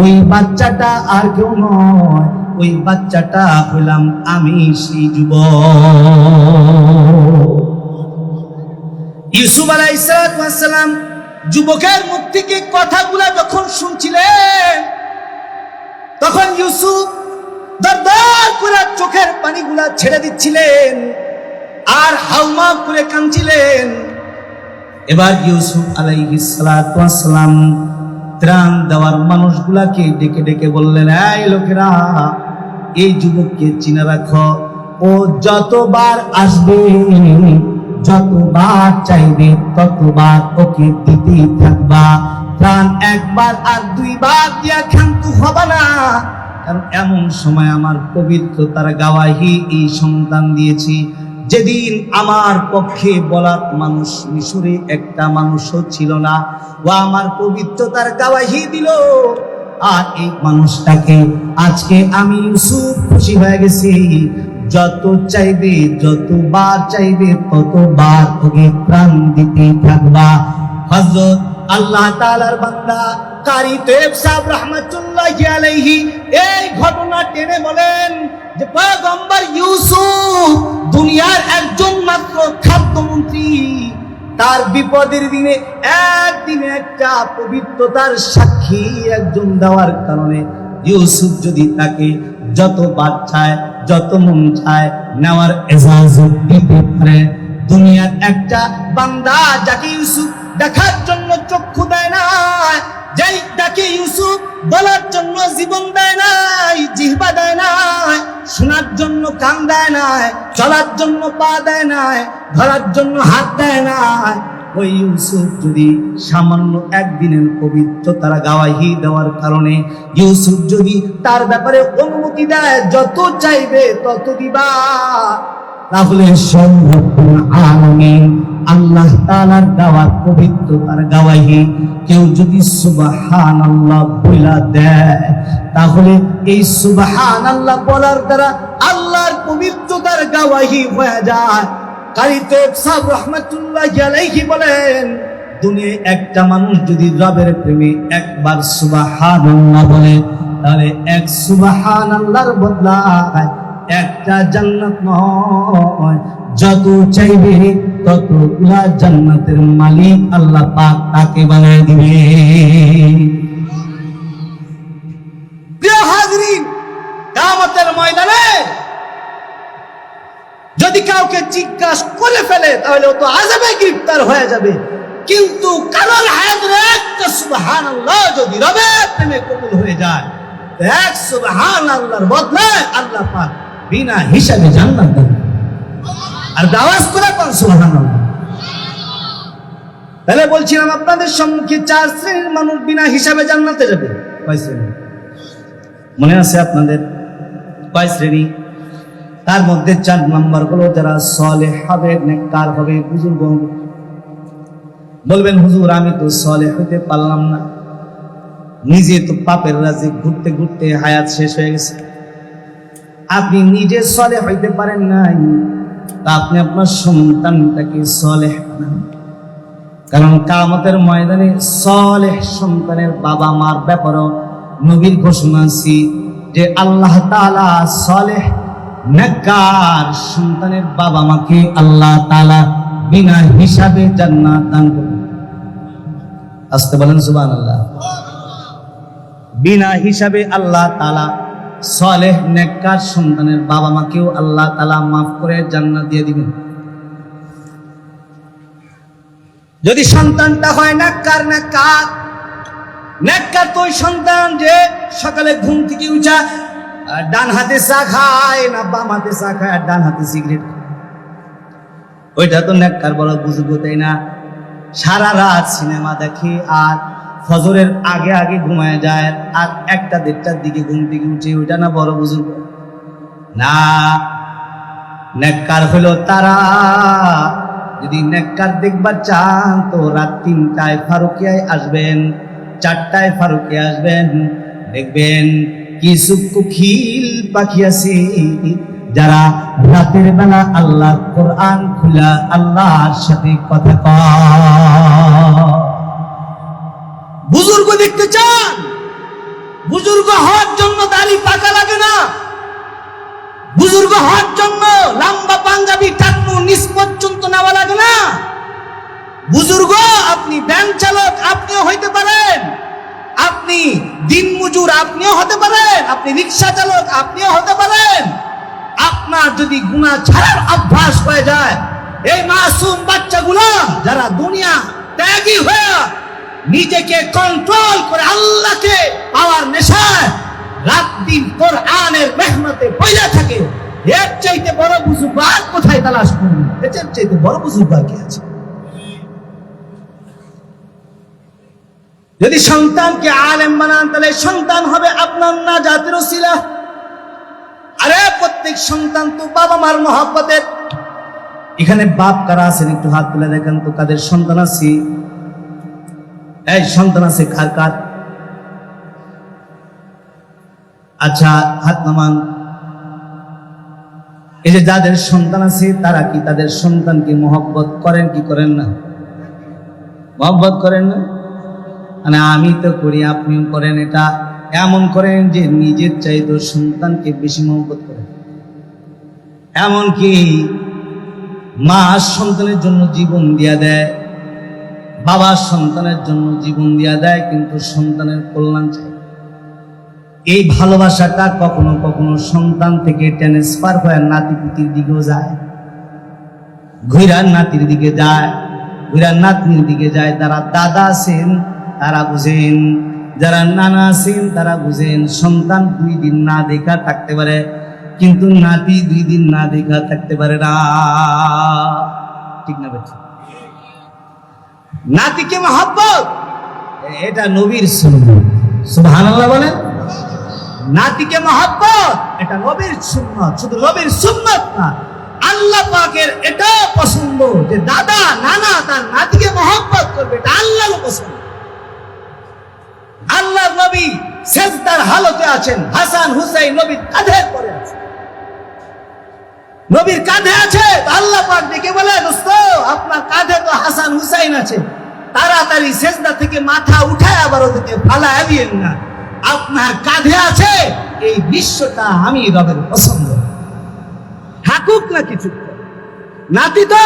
ওই বাচ্চাটা আর কেউ নয়, ওই বাচ্চাটা হইলাম আমি, সেই যুবক। ইউসুফ আলাইহিস সালাতু ওয়াস সালাম যুবকের মুখ থেকে কথাগুলা যখন শুনছিলেন, তখন ইউসুফ দরদর করে চোখের পানিগুলা ছেড়ে দিচ্ছিলেন। আর হাউমা করে কাঁদছিলেন। এবার ইউসুফ আলাইহিস সালাতু ওয়াস সালাম ত্রাণ দেওয়ার মানুষগুলাকে ডেকে ডেকে বললেন, এই লোকেরা, এই যুবককে চিনে রাখো, ও যতবার আসবে, যতবার চাইবে, ততবার ওকে দিতেই থাকবা। ত্রাণ একবার আর দুইবার দিয়া ক্ষান্ত হবে না, কারণ এমন সময় আমার পবিত্রতার গাওয়াহি এই সন্তান দিয়েছি, যেদিন আমার পক্ষে বলার মানুষ মিশরে একটা মানুষও ছিল না। ও আমার পবিত্রতার গাওয়াহি দিল, আর এই মানুষটাকে আজকে আমি ইউসুফ খুশি হয়ে গেছি। যত চাইবে, যতবার চাইবে, ততবার ওকে প্রাণ দিতে থাকবা। হযরত আল্লাহ তাআলার বান্দা কারি তৈয়ব সাহেব রাহমাতুল্লাহি আলাইহি এই ঘটনা টেনে বলেন যে পয়গম্বর ইউসুফ দুনিয়ার একজন মাত্র খাদ্যমন্ত্রী, তার বিপদের দিনে একদিনে একটা পবিত্রতার সাক্ষী একজন দেওয়ার কারণে ইউসুফ যদি তাকে যতবার চায়, যত মন চায় নেওয়ার ইজাজত দিতে পারে। দুনিয়ার একটা বান্দা যাকে ইউসুফ দেখার জন্য চক্ষু দেয় নাই, যেই ডাকে ইউসুফ বলার জন্য জীবন দেয় নাই, জিহ্বা দেয় নাই, শোনার জন্য কান দেয় নাই, চলার জন্য পা দেয় নাই, ধরার জন্য হাত দেয় নাই, ওই ইউসুফ যদি সামান্য একদিনের পবিত্রতার গাওয়াহি দেওয়ার কারণে ইউসুফ যদি তার ব্যাপারে অনুমতি দেয়, যত চাইবে তত দিবা, তাহলে সম্ভব আলামিন আল্লাহ তাআলার দেওয়া পবিত্রতার গাওয়াহি কেউ যদি সুবহানাল্লাহ বলা দেয়, তাহলে এই সুবহানাল্লাহ বলার দ্বারা আল্লাহর পবিত্রতার গাওয়াহি হয়ে যায়। কারি তৈয়ব সাহেব রাহমাতুল্লাহি আলাইহি বলেন, দুনিয়ায় একটা মানুষ যদি রবের প্রেমে একবার সুবহানাল্লাহ বলে, তাহলে এক সুবহানাল্লাহর বদলায় একটা জান্নাত নয়, যত চাইবে ততগুলা জান্নাতের মালিক আল্লাহ পাক তাকে বানিয়ে দিবে। প্রিয় হাজরিন, কিয়ামতের ময়দানে যদি কাউকে জিজ্ঞাসা করে ফেলে তাহলে ও তো আযাবে গ্রেফতার হয়ে যাবে, কিন্তু কারোর হায়াতের একটা সুবহানাল্লাহ যদি রবের প্রেমে কবুল হয়ে যায়, এক সুবহানাল্লাহর বদলে আল্লাহ পাক বিনা হিসাবে জান্নাত দেবে। আর আওয়াজ করে কোন সুবহানাল্লাহ। তাহলে বলছিলাম আপনাদের সম্মুখে চার শ্রেণীর মানুষ বিনা হিসাবে জান্নাতে যাবে। কয় শ্রেণী মনে আছে আপনাদের? কয় শ্রেণী? তার মধ্যে 4 নম্বর হলো যারা সালেহ হবে, নেককার হবে, বুজুর্গ হবে। বলবেন হুজুর আমি তো সালেহ হইতে পারলাম না, নিজে তো পাপের রাজ্যে ঘুরতে ঘুরতে হায়াত শেষ হয়ে গেছে। আপনি নিজে সালেহ হইতে পারেন নাই, তা আপনি আপনার সন্তানটাকে সালেহ বানান। কারণ কিয়ামতের ময়দানে সালেহ সন্তানের বাবা মার ব্যাপারে নবীর ঘোষণা আছে যে আল্লাহ তাআলা সালেহ নেককার সন্তানের বাবা মাকে আল্লাহ তাআলা বিনা হিসাবে জান্নাত দান করবেন। আসতে বলেন সুবহানাল্লাহ। বিনা হিসাবে আল্লাহ তাআলা সালেহ নেককার সন্তানের বাবা মাকেও আল্লাহ তাআলা মাফ করে জান্নাত দিয়ে দিবেন। যদি সন্তানটা হয় নেককার, নেককার তো ওই সন্তান যে সকালে ঘুম থেকে উঠা ডান হাতে চা খায় না বাম হাতে চা খায় আর ডান হাতে সিগারেট, ওইটা তো নেককার বড় বুজুর্গ, তাই না? সারা রাত সিনেমা দেখে আর ফজরের আগে আগে ঘুমায় যায়, আর 1টা-1:30টার দিকে ঘুম থেকে উঠে, ওইটা না বড় বুজুর্গ? না, নেককার হলো তারা, যদি নেককার দেখবার চান তো রাত 3টায় ফারুকিয়ায় আসবেন, 4টায় ফারুকিয়া আসবেন, দেখবেন কিছু কোকিল পাখি আছে যারা রাতের বেলা আল্লাহ কোরআন খুলা আল্লাহর সাথে কথা কয়। বুজুর্গ দেখতে চান? বুজুর্গ হওয়ার জন্য দাড়ি পাকা লাগে না, বুজুর্গ হওয়ার জন্য লম্বা পাঞ্জাবি টাকনু নিচ পর্যন্ত নেওয়া লাগে না। বুজুর্গ আপনি ভ্যান চালক আপনিও হইতে পারেন, আপনি দিন মজুর আপনিও হতে পারেন, আপনি রিক্সা চালক আপনিও হতে পারেন, আপনার যদি গুনাহ ছাড়ার অভ্যাস হয়ে যায়, এই মাসুম বাচ্চাগুলো যারা দুনিয়া ত্যাগী হয়ে নিজেকে কন্ট্রোল করে আল্লাহকে পাওয়ার নেশায় রাত দিন কোরআনের মেহনতে পয়লা থাকে, এর চাইতে বড় বুজুর্গ কোথায় তালাশ করবেন? এর চাইতে বড় বুজুর্গ কি আছে? যদি সন্তানকে আলেম বানান, তাহলে সন্তান হবে আপনার নাজাতের ওসিলা। আরে প্রত্যেক সন্তান তো বাবা মার মহব্বতের। এখানে বাপ কারা আছেন একটু হাত তুলে দেখেন তো, কাদের সন্তান আছে? এই সন্তান আছে কার কার? আচ্ছা হাত নামান। এই যে যাদের সন্তান আছে তারা কি তাদের সন্তানকে মহব্বত করেন কি করেন না? মহব্বত করেন না? মানে আমি তো করি, আপনিও করেন। এটা এমন করেন যে নিজের চাইতে সন্তানকে বেশি মহব্বত করেন। এমনকি মা সন্তানের জন্য জীবন দিয়া দেয়, বাবা সন্তানের জন্য জীবন দিয়া দেয়, কিন্তু সন্তানের কল্যাণ চাই। এই ভালোবাসাটা কখনো কখনো সন্তান থেকে ট্রান্সফার হয়ে নাতিপুতির দিকেও যায়, ঘুরার নাতির দিকে যায়, ঘুরার নাতনির দিকে যায়। যারা দাদা আছেন তারা বুঝেন, যারা নানা আছেন তারা বুঝেন। সন্তান 2 দিন না দেখা থাকতে পারে, কিন্তু নাতি 2 দিন না দেখা থাকতে পারে না। ঠিক না বেটা? নাতিকে মহব্বত, এটা নবীর সুন্নাত। সুবহানাল্লাহ বলেন। নাতিকে মহব্বত এটা নবীর সুন্নাত। শুধু নবীর সুন্নাত না, আল্লাহ পাকের এটা পছন্দ যে দাদা নানা তার নাতিকে মহব্বত করবে, এটা আল্লাহর পছন্দ। আল্লাহ নবী সেজদার হালতে আছেন, হাসান হুসাইন নবীর কাঁধে পড়ে আছে, নবীর কাঁধে আছে। আল্লাহ পাক ডেকে বলে, দোস্ত আপনার কাঁধে তো হাসান হুসাইন আছে, তাড়াতাড়ি সেজদা থেকে মাথা উঠায় আবার ওদেরকে ফালায় দিয়েন না, আপনার কাঁধে আছে। এই বিশ্বটা আমি রবের পছন্দ, থাকুক না কিছু। নাতি তো,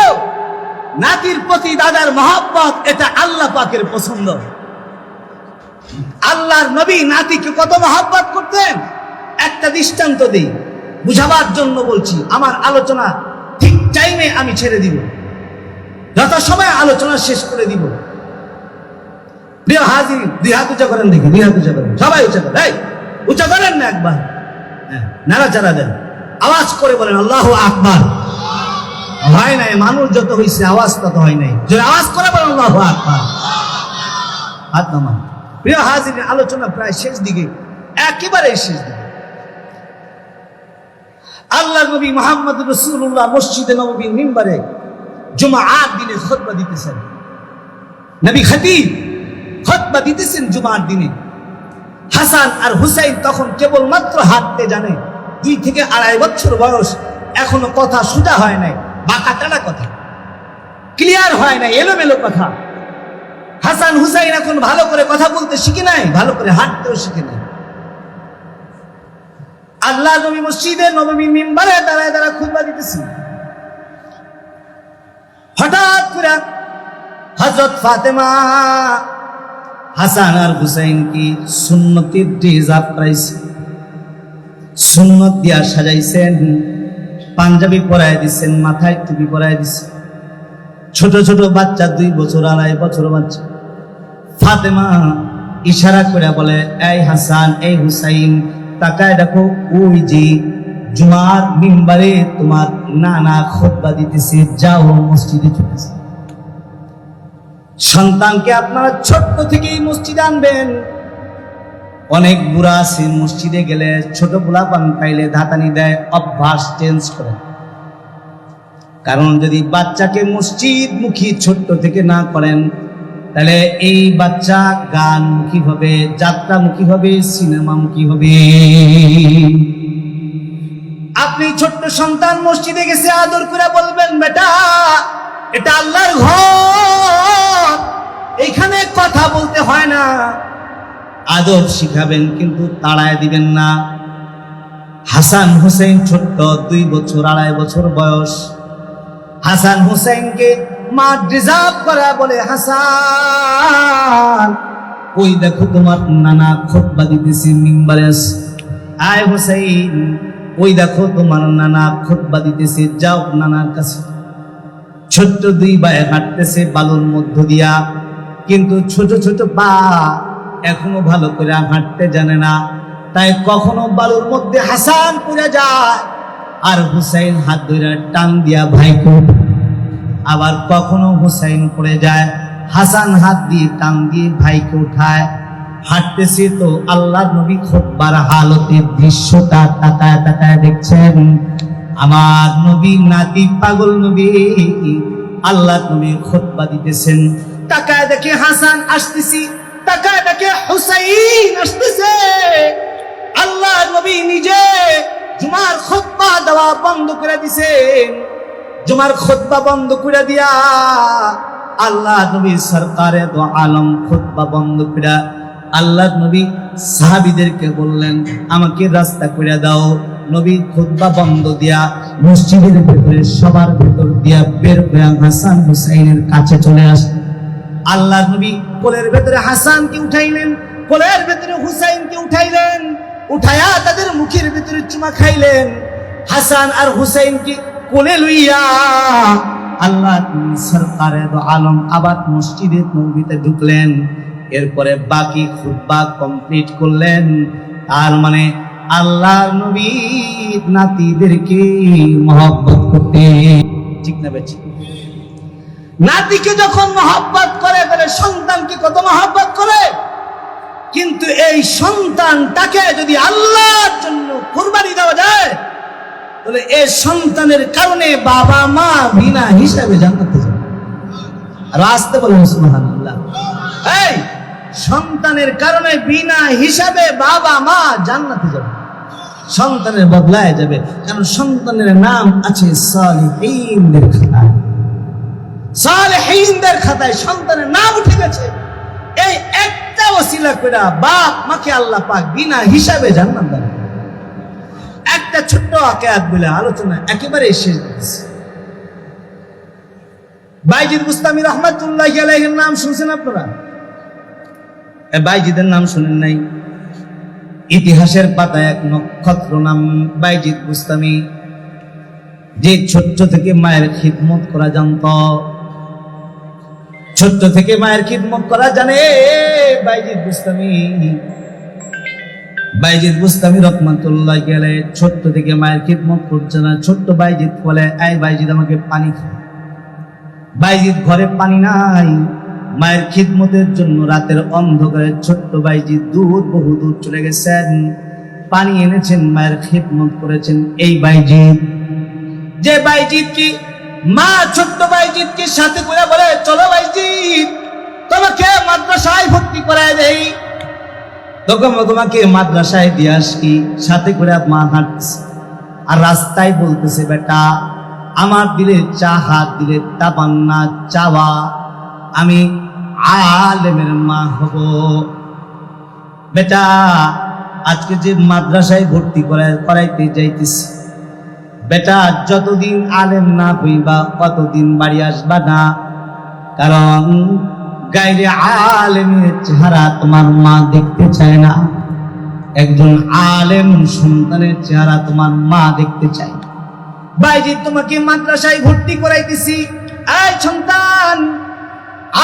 নাতির প্রতি দাদার মহব্বত এটা আল্লাহ পাকের পছন্দ। আল্লাহর নবী নাতিকে কত মহব্বত করতেন, একটা দৃষ্টান্ত দিই বুঝাবার জন্য বলছি। আমার আলোচনা ঠিক টাইমে আমি ছেড়ে দিব, যত সময় আলোচনা শেষ করে দিব। প্রিয় হাজির, 2 হাত উঁচা করেন দেখি, 2 হাত উঁচা করেন, সবাই উঁচা করেন। এই উঁচা করেন না একবার, নাড়াচাড়া দেন, আওয়াজ করে বলেন আল্লাহু আকবার। হয় নাই, মানুষ যত হয়েছে আওয়াজ তত হয় নাই। যদি আওয়াজ করে বলেন আল্লাহু আকবার। হাত নামান। প্রিয় হাজির, আলোচনা প্রায় শেষ দিকে, একেবারে শেষ দিকে। আল্লাহ নবী মুহাম্মদ রাসূলুল্লাহ মসজিদে নববীর মিম্বারে জুমআর দিনে খুতবা দিতেছেন। নবী খতিব খুতবা দিতেছেন জুমআর দিনে। হাসান আর হুসাইন তখন কেবল মাত্র হাঁটতে জানে, 2 থেকে 2.5 বছর বয়স, এখনো কথা সোজা হয় নাই, বাঁকা টানা কথা, ক্লিয়ার হয় নাই, এলোমেলো কথা। হাসান হুসাইন এখন ভালো করে কথা বলতে শিখে নাই, ভালো করে হাঁটতেও শিখে নাই। আল্লাহ নবী মসজিদে নববীর মিম্বারে দাঁড়ায় দাঁড়ায় খুতবা দিতেছেন। হঠাৎ করে হযরত ফাতেমা হাসান আর হুসাইন কি সুন্নতের ড্রেস আপরাইছে, সুন্নত দিয়া সাজাইছেন, পাঞ্জাবি পরায় দিচ্ছেন, মাথায় টুপি পরায় দিচ্ছেন। ছোট ছোট বাচ্চা, 2 বছর 2.5 বছর বাচ্চা। ফাতেমা ইশারা করে বলে, এই হাসান, এই হুসাইন, তাকায় দেখো, ওই যে জুমার মিম্বারে তোমার নানা খুতবা দিতেছে, যাও মসজিদে চলে যাও। সন্তানকে আপনারা ছোট্ট থেকেই মসজিদে আনবেন। অনেক বুড়া আছে মসজিদে গেলে ছোট পোলাপান পাইলে ধাতানি দেয়, অভ্যাস চেঞ্জ করে। কারণ যদি বাচ্চাকে মসজিদ মুখী ছোট্ট থেকে না করেন, তাহলে এই বাচ্চা গানমুখী হবে, যাত্রামুখী হবে, সিনেমামুখী হবে। আপনি ছোট্ট সন্তান মসজিদে গেছে, আদর করে বলবেন, বেটা এটা আল্লাহর ঘর, এইখানে কথা বলতে হয় না। আদর শিখাবেন, কিন্তু তাড়ায় দিবেন না। হাসান হুসাইন ছোট্ট, 2 বছর 2.5 বছর বয়স। হাসান হুসাইনকে মা রিজার্ভ করা বলে, হাসান ওই দেখো তোমার নানা খুতবা দিতেছে মিম্বারে, আয় হুসাইন ওই দেখো তোমার নানা খুতবা দিতেছে, যাও নানার কাছে। ছোট্ট দুই ভাই হাঁটতেছে বালুর মধ্য দিয়া, কিন্তু ছোট ছোট পা, এখনো ভালো করে হাঁটতে জানে না। তাই কখনো বালুর মধ্যে হাসান পড়ে যায়, আর হুসাইন হাত ধরে টান দিয়া ভাইকে, আবার কখনো হুসাইন পড়ে যায়, হাসান হাত দিয়ে টান দিয়ে ভাইকে উঠায়। হাঁটতেছে তো আল্লাহর নবী খুতবার হালতে দৃশ্যটা তাকায় তাকায় দেখছেন। আমার নবী নাতি পাগল নবী, আল্লাহর নবী খুতবা দিতেছেন, তাকায় দেখে হাসান আসতেছি, তাকায় দেখে হুসাইন আসতেছে। আল্লাহর নবী নিজে জুমার খুতবা দেওয়া বন্ধ করে দিছেন। জুমার খুতবা বন্ধ করে দিয়া আল্লাহ নবী সরকারে দো আলম খুতবা বন্ধ করে আল্লাহ নবী সাহাবীদেরকে বললেন, আমাকে রাস্তা করে দাও। নবী খুতবা বন্ধ দিয়া মসজিদের ভেতরে সবার ভেতর দিয়া বের হয়ে হাসান হুসাইনের কাছে চলে আসলেন। আল্লাহ নবী কোলের ভেতরে হাসানকে উঠাইলেন, কোলের ভেতরে হুসাইনকে উঠাইলেন, উঠায়া তাদের মুখের ভেতরে চুমা খাইলেন। হাসান আর হুসাইনকে কোলে লইয়া আল্লাহ সরকারে দো আলম আবার মসজিদে নববীতে ঢুকলেন। এরপরে বাকি খুতবা কমপ্লিট করলেন। তার মানে আল্লাহর নবী নাতিদেরকে মহব্বত করতে, ঠিক না বেশি? নাতিকে যখন মহব্বত করে তাহলে সন্তানকে কত মহব্বত করে। কিন্তু এই সন্তানটাকে যদি আল্লাহর জন্য কুরবানি দেওয়া যায়, তাহলে এই সন্তানের কারণে বাবা মা বিনা হিসাবে জান্নাতে যাবে। রাস্তে বলেন সুবহানাল্লাহ। এই সন্তানের কারণে বিনা হিসাবে বাবা মা জান্নাতে যাবে, সন্তানের বদলায় যাবে। কারণ সন্তানের নাম আছে সালিহিনদের খাতায়, সালেহীনদের খাতায় সন্তানের নাম উঠে গেছে। এই একটা ওসিলা করে বাপ মাকে আল্লাহ পাক বিনা হিসাবে জান্নাত দেন। একটা ছোট্ট আয়াত বলে আলোচনা একেবারে শেষ দিচ্ছি। বাইজিদ বুস্তামি রহমাতুল্লাহি আলাইহির নাম শুনছেন আপনারা? বাইজিদের নাম শুনেন নাই? ইতিহাসের পাতায় এক নক্ষত্র নাম বাইজিদ বুস্তামি, যে ছোট্ট থেকে মায়ের খিদমত করা জানত, ছোট্ট থেকে মায়ের খিদমত করা জানে। বাইজিদ বুস্তামি, বাইজিদ বুস্তামি রহমাতুল্লাহি আলাইহি ছোট্ট থেকে মায়ের খিদমত করছে না। ছোট্ট বাইজিদ বলে, এই বাইজিদ আমাকে পানি খা। বাইজিদ ঘরে পানি নাই, মায়ের খিদমতের জন্য রাতের অন্ধকারে ছোট্ট বাইজিদ বহু দূর চলে গেছেন, পানি এনেছেন, মায়ের খিদমত করেছেন। এই বাইজিদ, যে বাইজিদ কি মা ছোট্ট বাইজিদকে সাথে করে বলে, চলো বাইজিদ তোমাকে মাদ্রাসায় ভর্তি করায় দেই, তোমাকে মাদ্রাসায় দিয়ে আসি। সাথে করে মা হাঁটছে, আর রাস্তায় বলতেছে, বেটা আমার দিলে চাহাত, দিলে তামান্না, চাওয়া, আমি আলেমের মা হব। বেটা আজকে যে মাদ্রাসায় ভর্তি করাইতে যাইতেছি, বেটা যতদিন আলেম না হইবা কতদিন বাড়ি আসবা না। কারণ গায়রে আলেমের চেহারা তোমার মা দেখতে চায় না, একজন আলেম সন্তানের চেহারা তোমার মা দেখতে চায়। বাইজিদ তোমাকে মাদ্রাসায় ভর্তি করাইতেছি, এই সন্তান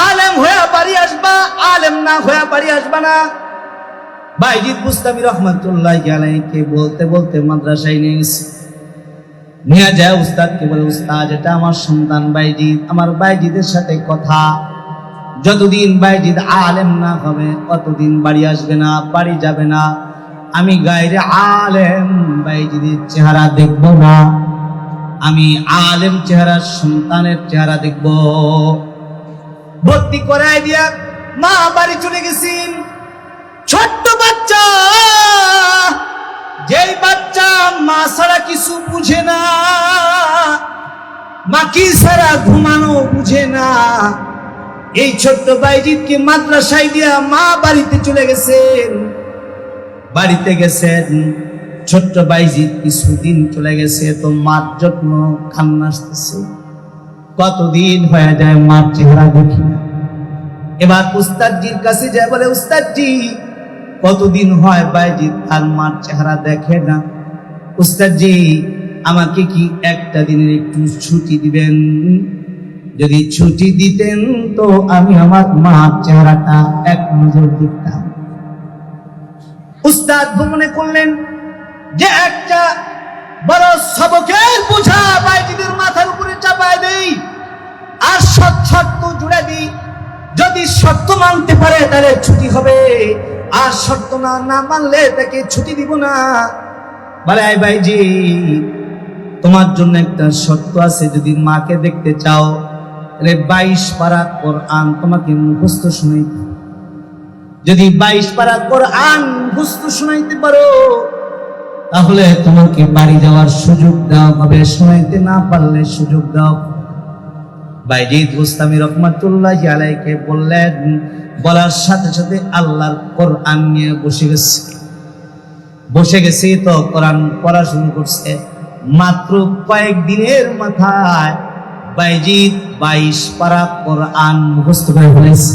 আলেম হয়ে বাড়ি আসবা, আলেম না হয়ে বাড়ি আসবা না। বাইজিদ বুস্তামি রহমাতুল্লাহি আলাইহিকে বলতে বলতে মাদ্রাসায় নিয়ে গেছে, নিয়ে যায় উস্তাদকে বলে, উস্তাদ এটা আমার সন্তান বাইজিদ, আমার বাইজিদের সাথে কথা, যতদিন বাইজিদ আলেম না হবে ততদিন বাড়ি আসবে না, বাড়ি যাবে না। আমি গায়রে আলেম বাইজিদের চেহারা দেখব না, আমি আলেম চেহারা সন্তানের চেহারা দেখব। ভর্তি করায় দিয়া মা বাড়ি চলে গেছেন। ছোট্ট বাচ্চা, যেই বাচ্চা মা ছাড়া কিছু বুঝে না, মাকি ছাড়া ঘুমানো বুঝে না, এই ছোট্ট বাইজিদকে মাদ্রাসায় দিয়া মা বাড়িতে চলে গেছেন। বাড়িতে গেছেন, ছোট্ট বাইজিদ কিছুদিন চলে গেছে, তো মার যত্ন কান্না আসতেছে। কতদিন হয়ে যায় মার চেহারা দেখি না। এবার উস্তাদজির কাছে যায়, বলে উস্তাদজি কতদিন হয় বাইজিদ তার মার চেহারা দেখে না। উস্তাদ জি আমাকে কি একটা দিনের একটু ছুটি দিবেন? যদি ছুটি দিতেন তো আমি আমার মার চেহারাটা এক নজর দেখতাম। উস্তাদ মনে করলেন যে একটা বড় সবকের বোঝা বাইজিদের মাথার উপরে চাপায় দেই আর শর্ত জুড়ে দিই। যদি শর্ত মানতে পারে তাহলে ছুটি হবে, আর শর্ত না মানলে তাকে ছুটি দিব না। বলে আই ভাইজি তোমার জন্য একটা শর্ত আছে, যদি মাকে দেখতে চাও তাহলে 22 পারা কোরআন তোমাকে মুখস্থ শুনাইতে। যদি 22 পারা কোরআন মুখস্থ শুনাইতে পারো তাহলে তোমাকে বাড়ি যাওয়ার সুযোগ দেওয়া হবে, শুনাইতে না পারলে সুযোগ দাও। বাইজিদ গোস্তামি রহমাতুল্লাহি আলাইহি বললেন, বলার সাথে সাথে আল্লাহর কোরআন নিয়ে বসে গেছে তো কোরআন পড়া শুরু করছে। মাত্র কয়েকদিনের মাথায় বাইজিদ 22 পারা কোরআন মুখস্থ করে ফেলেছে।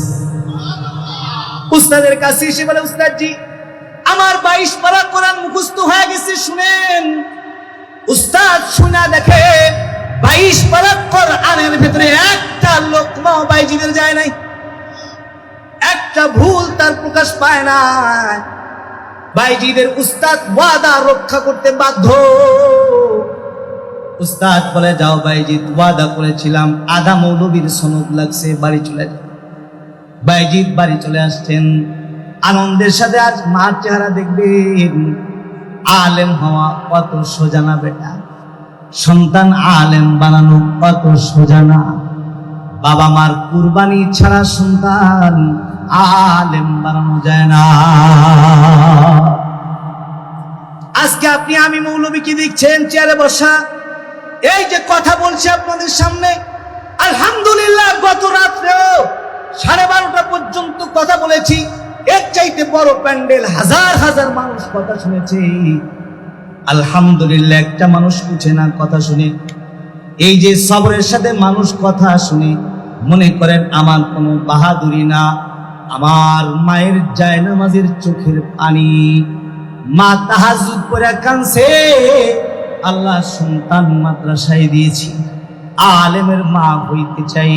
উস্তাদের কাছে এসে বলে, উস্তাদ জি আমার 22 পারা কোরআন মুখস্থ হয়ে গেছে, শুনেন। উস্তাদ শুনা দেখে 22 পারা কোরআনের ভিতরে একটা লোকমাও বাইজিদের যায় নাই, একটা ভুল তার প্রকাশ পায় না। বাইজিদের উস্তাদ ওয়াদা রক্ষা করতে বাধ্য। উস্তাদ বলে, যাও বাইজিদ ওয়াদা করেছিলাম, আধা মৌলবীর সনদ লাগছে, বাড়ি চলে যাও। বাইজিদ বাড়ি চলে আসছেন আনন্দের সাথে। আজ মার চেহারা দেখবেন। আলেম হওয়া কত সোজা না বেটা, সন্তান আলেম বানানো কত সোজা না। বাবা মার কুরবানি ছাড়া সন্তান আলেম বানানো যায় না। আজকে আপনি আমি মৌলবী কি দেখছেন চেয়ারে বসা, এই যে কথা বলছি আপনাদের সামনে, আলহামদুলিল্লাহ গত রাত্রেও 12:30 পর্যন্ত কথা বলেছি। এর চাইতে বড় প্যান্ডেল, হাজার হাজার মানুষ কথা শুনেছে। আলহামদুলিল্লাহ একটা মানুষ উঠে না কথা শুনে। এই যে সবরের সাথে মানুষ কথা শুনে মনে করেন আমার কোনো বাহাদুরি না, আমার মায়ের জায়নামাজের চোখের পানি। মা তাহাজ্জুদ পড়ে কাঁদছে, আল্লাহ সন্তান মাদ্রাসায় দিয়েছি, আলেমের মা হইতে চাই।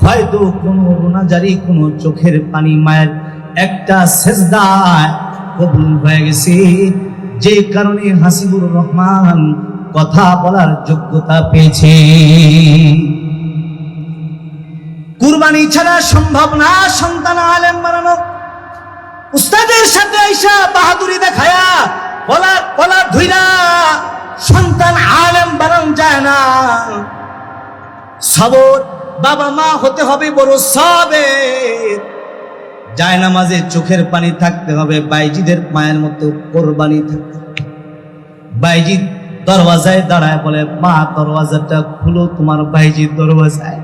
হয়তো কোনো রোনাজারি, কোনো চোখের পানি মায়ের একটা সেজদায় কবুল হয়ে গেছে, যে কারণে হাসিবুর রহমান কথা বলার যোগ্যতা পেয়েছে। কুরবানি ছাড়া সম্ভব না সন্তান আলেম বানানো। উস্তাদের সাথে আইসা বাহাদুরি দেখায়া বলা ধুইরা সন্তান আলেম বানানো যায় না। সবর বাবা মা হতে হবে বড় সবের। জায়নামাজে চোখের পানি থাকতে হবে, বাইজিদের মায়ের মতো কোরবানি থাকতে। বাইজিদ দরওয়াজায় দাঁড়ায় বলে, মা দরওয়াজাটা খুলো, তোমার বাইজিদ দরওয়াজায়।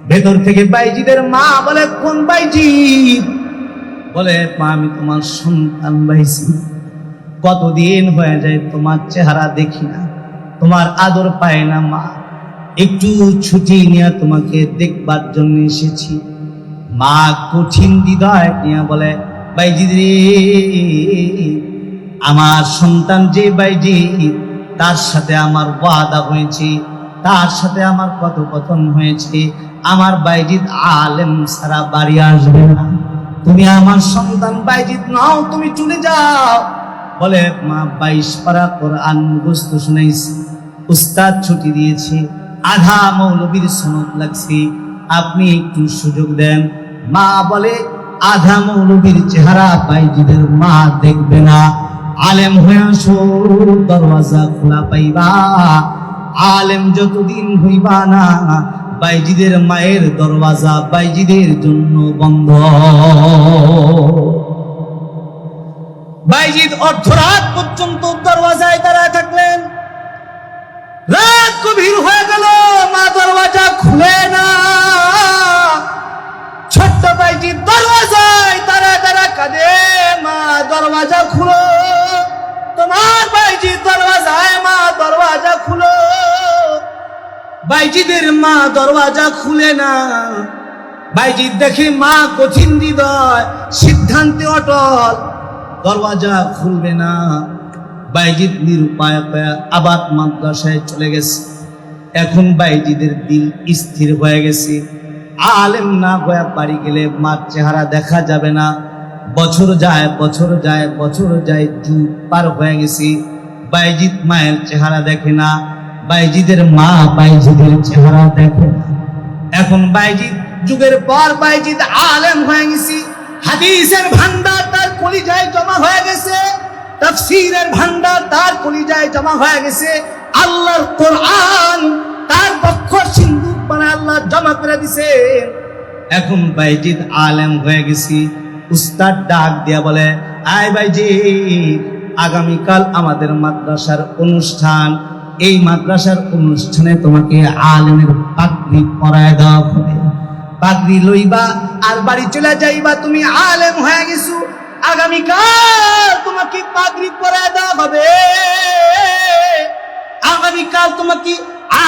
ভেতর থেকে বাইজিদের মা বলে, কোন বাইজিদ? বলে, মা আমি তোমার সন্তান বাইজিদ, কতদিন হয়ে যায় তোমার চেহারা দেখি না, তোমার আদর পায় না মা, একটু ছুটি নিয়ে তোমাকে দেখবার জন্য এসেছি। মা কঠিন হৃদয় নিয়ে বলে, বাইজিদ রে, আমার সন্তান যে বাইজিদ, তার সাথে আমার ওয়াদা হয়েছে, তার সাথে আমার কথোপকথন হয়েছে, আমার বাইজিদ আলেম সারা বাড়ি আসবে না। তুমি আমার সন্তান বাইজিদ নাও, তুমি চলে যাও। বলে, মা 22 পারা কোরআন মুখস্থ শুনাইছি, উস্তাদ ছুটি দিয়েছে, আধা মৌলবীর সনদ লাগছে, আপনি একটু সুযোগ দেন। মা বলে, আধা মৌলবীর চেহারা বাইজিদের মা দেখবে না, আলেম হয়ে আসো, দরওয়াজা খোলা পাইবা। আলেম যতদিন হইবা না, বাইজিদের মায়ের দরওয়াজা বাইজিদের জন্য বন্ধ। বাইজিদ অর্ধরাত পর্যন্ত দরওয়াজায় দাঁড়ায় থাকলেন। রাত গভীর হয়ে গেল, মা দরওয়াজা খুলে না। ছোট্ট বাইজিদ দরওয়াজায় দাঁড়া কাঁদে, মা দরওয়াজা খুলো, তোমার বাইজিদ দরওয়াজায়, মা দরওয়াজা খুলো। বাইজিদের মা দরওয়াজা খুলে না। বাইজিদ দেখে মা কঠিন হৃদয়, সিদ্ধান্তে অটল, দরওয়াজা খুলবে না। বাইজিদ নিরুপায় আবার মাদ্রাসায় চলে গেছে। এখন বাইজিদের দিল স্থির হয়ে গেছে, আলেম না হয়ে বাড়ি গেলে মার চেহারা দেখা যাবে না। বছর যায় বছর যায় বছর যায়, যুগ পার হয়ে গেছে, বাইজিদ মায়ের চেহারা দেখে না, বাইজিদের মা বাইজিদের চেহারা দেখে না। এখন বাইজিদ যুগের পর বাইজিদ আলেম হয়ে গেছে, হাদিসের ভান্ডার তার কলিজায় জমা হয়ে গেছে, তাফসীরের ভান্ডার তার কলিজায় জমা হয়ে গেছে, আল্লাহর কোরআন তার বক্ষ সিন্ধুক বানায় আল্লাহ জমা করে দিছে। এখন বাইজিদ আলেম হয়ে গেছে। উস্তাদ ডাক দিয়া বলে, আয় বাইজিদ, আগামীকাল আমাদের মাদ্রাসার অনুষ্ঠান, এই মাদ্রাসার অনুষ্ঠানে তোমাকে আলেমের পাগড়ি পরায় দেওয়া হবে। পাগড়ি লইবা আর বাড়ি চলে যাইবা, তুমি আলেম হয়ে গেছো। আগামীকাল তোমাকে পাগড়ি পরায় দেওয়া হবে, আগামীকাল তোমাকে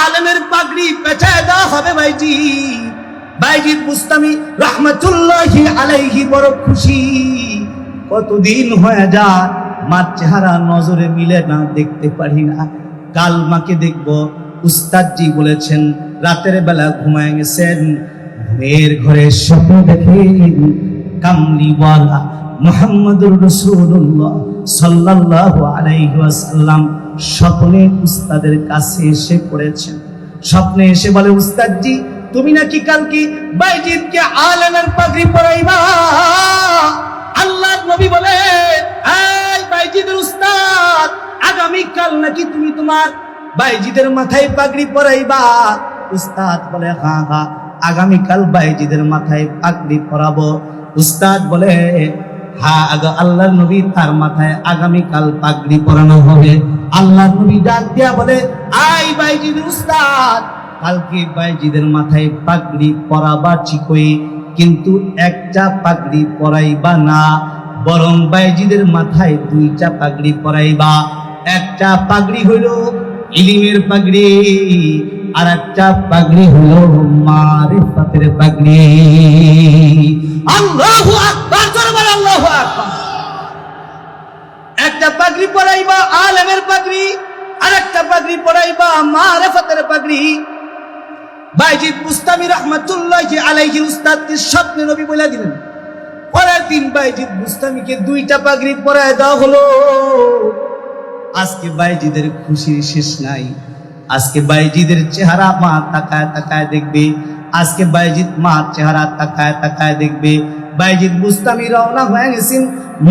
আলেমের পাগড়ি পেঁচায় দেওয়া হবে। বাইজিদ বুস্তামি রহমাতুল্লাহি আলাইহি বড় খুশি। কতদিন হয়ে যায় মার চেহারা নজরে মিলে না, দেখতে পারি না, কাল মাকে দেখব। উস্তাদজি বলেছেন রাতের বেলা ঘুমায় গেছেন, ঘুমের ঘরে স্বপ্ন দেখেন কামলিওয়ালা মুহাম্মদুর রাসূলুল্লাহ সাল্লাল্লাহু আলাইহি ওয়াসাল্লাম স্বপ্নে উস্তাদের কাছে এসে পড়েছেন। স্বপ্নে এসে বলে, উস্তাদজি তুমি নাকি কালকে বাইজিদকে আলেমের পাগড়ি পরাইবা। আল্লাহর নবী বলে, এই বাইজিদের উস্তাদ, আগামীকাল নাকি তুমি তোমার বাইজিদের মাথায় পাগড়ি পরাইবা। উস্তাদ বলে, হ্যাঁ হ্যাঁ, আগামীকাল বাইজিদের মাথায় পাগড়ি পরাবো। উস্তাদ বলে, হ্যাঁ আল্লাহর নবী তার মাথায় আগামীকাল পাগড়ি পরানো হবে। আল্লাহর নবী ডাক দিয়া বলে, আই বাইজিদের উস্তাদ, কালকে বাইজিদের মাথায় পাগড়ি পরাবা ঠিকই, কিন্তু একটা পাগড়ি পরাইবা না, বরং বাইজিদের মাথায় দুইটা পাগড়ি পরাইবা। একটা পাগড়ি হইল ইলমের পাগড়ি, আর একটা পাগড়ি হইল মারিফাতের পাগড়ি। আল্লাহু আকবার, জোরে বলো আল্লাহু আকবার। একটা পাগড়ি পরাইবা আলেমের পাগড়ি, আর একটা পাগড়ি পরাইবা মারিফাতের পাগড়ি। বাইজিদ বুস্তামি রহমাতুল্লাহি আলাইহি উস্তাদকে স্বপ্নে নবী বলে দিলেন। পরের দিন বাইজিদ বুস্তামিকে দুইটা পাগড়ি পরায় দেওয়া হলো। আজকে বাইজিদের খুশির শেষ নাই। আজকে বাইজিদের চেহারা মা তাকায় তাকায় দেখবে, আজকে বাইজিদ মার চেহারা তাকায় তাকায় দেখবে। বাইজিদ বুস্তামি রওনা হয়ে গেছেন,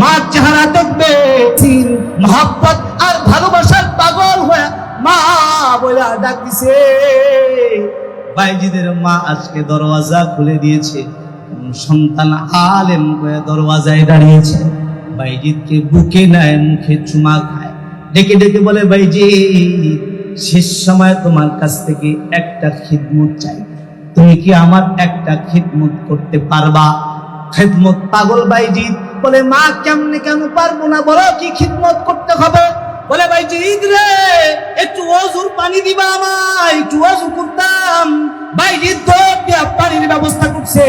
মার চেহারা দেখবে, মহব্বত আর ভালোবাসার পাগল হয়ে মা বলে ডাক দিছে। বাইজিদের মা আজকে দরওয়াজা খুলে দিয়েছে, সন্তান আলেম হয়ে দরওয়াজায় দাঁড়িয়েছে। বাইজিদকে বুকে নেয়, মুখে চুমা খায়, ডেকে ডেকে বলে, বাইজিদ শেষ সময় তোমার কাছ থেকে একটা খিদমত চাই, তুমি কি আমার একটা খিদমত করতে পারবা? খিদমত পাগল বাইজিদ বলে, মা কেমনে কেন পারবো না, বলো কি খিদমত করতে হবে? বলে, বাইজিদ রে, একটু ওযুর পানি দিবা আমায়, একটু ওযু করতাম। বাইজিদ দিয়া পানির ব্যবস্থা করছে।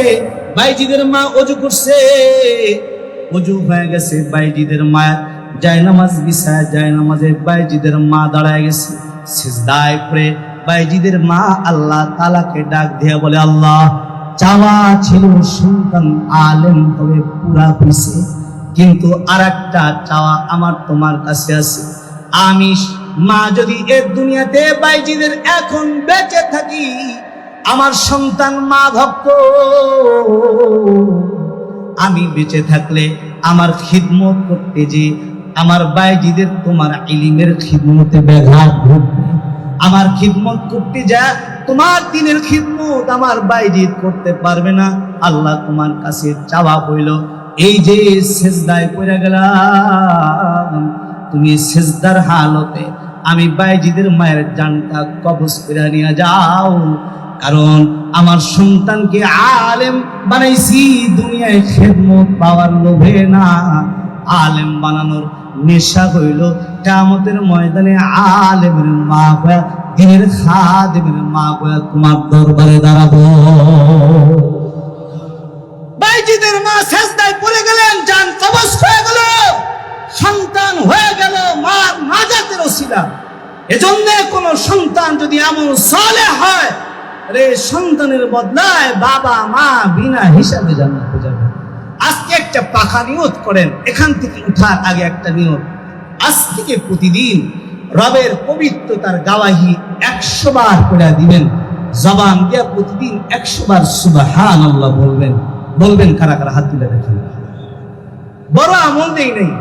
বাইজিদের মা ওযু করছে, ওযু হয়ে গেছে। বাইজিদের মা জায়নামাজ বিছায়, জায়নামাজে বাইজিদের মা দাঁড়ায় গেছে, সিজদায় পড়ে বাইজিদের মা আল্লাহ তাআলাকে ডাক দিয়ে বলে, আল্লাহ, চাওয়া ছিল সন্তান আলেম হবে, পুরা হইছে, কিন্তু আরেকটা চাওয়া আমার তোমার কাছে আছে। আমি মা যদি এর দুনিয়াতে বাইজিদের এখন বেঁচে থাকি, আমার সন্তান মা ভক্ত, আমি বেঁচে থাকলে আমার খিদমত করতে যে আমার বাইজিদের তোমার ইলমের খিদমতে ব্যাঘাত ঘটবে। আমার খিদমত করতে যা তোমার দিনের খিদমত আমার বাইজিদ করতে পারবে না। আল্লাহ তোমার কাছে চাওয়া হইল, এই যে সেজদায় পড়ে গেলাম, তুমি সেজদার হালতে আমি বাইজিদের মায়ের জানটা কবজ করে নিয়ে যাও, কারণ আমার সন্তানকে আলেম বানাইছি দুনিয়ায় খেদমত পাওয়ার লোভে না, আলেম বানানোর নেশা হইল কিয়ামতের ময়দানে আলেমের মা হয়ে, দিনের খাদেমের মা হয়ে তোমার দরবারে দাঁড়াবো। বাইজিদের মা সেজদায় পড়ে গেলেন, জান কবজ হয়ে গেল, সন্তান হয়ে গেল, মার ওসিলা। এজন্য কোন সন্তান যদি এমন সালেহ হয়, রে সন্তানের বদলায় বাবা মা বিনা হিসাবে জান্নাতে যাবে। আজকে একটা পাখা নিয়ত করেন, এখান থেকে উঠার আগে একটা নিয়ত, আজ থেকে প্রতিদিন রবের পবিত্রতার গাওয়াহি 100 বার করে দিবেন। জবান দিয়া প্রতিদিন 100 বার সুবহানাল্লাহ বলবেন। বলবেন কারা কারা? হাত তুলে দেখেন। বড় আমল দেই নেই,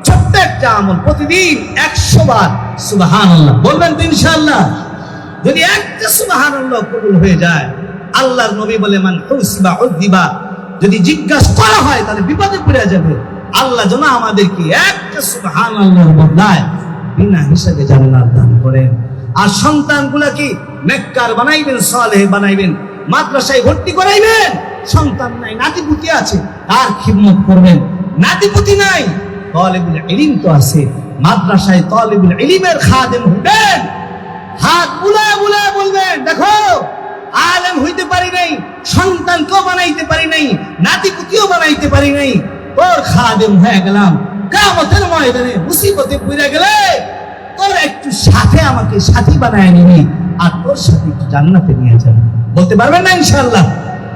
ছোট্ট একটা আমল, প্রতিদিন 100 বার সুবহানাল্লাহ বলবেন তো ইনশাআল্লাহ। যদি একটা সুবহানাল্লাহ কবুল হয়ে যায়, আল্লাহর নবী বলে মান হুসিবা উযিবা, যদি জিজ্ঞাসা করা হয় তাহলে বিপদে পড়ে যাবে। আল্লাহ যেন আমাদেরকে একটা সুবহানাল্লাহর বদলায় বিনা হিসাবে জান্নাত দান করেন। আর সন্তানগুলাকে নেককার বানাইবেন, সালেহ বানাইবেন, মাদ্রাসায় ভর্তি করাইবেন। সন্তান নাই, নাতিপুতি আছে, তার খিদমত করবেন। নাতিপুতি নাই, তালিবুল ইলম তো আছে, মাদ্রাসায় তালিবুল ইলমের খাদেম হবেন। হাত বুলায় বুলায় বলবেন, দেখো আলেম হইতে পারি নাই, সন্তানকেও বানাইতে পারি নাই, নাতিপুতিও বানাইতে পারি নাই, তোর খাদেম হয়ে গেলাম। কিয়ামতের ময়দানে মুসিবতে পড়ে গেলে তোর একটু সাথে আমাকে সাথী বানায় নিবি, আর তোর সাথে একটু জান্নাতে নিয়ে যাবি। বলতে পারবেন না ইনশাআল্লাহ?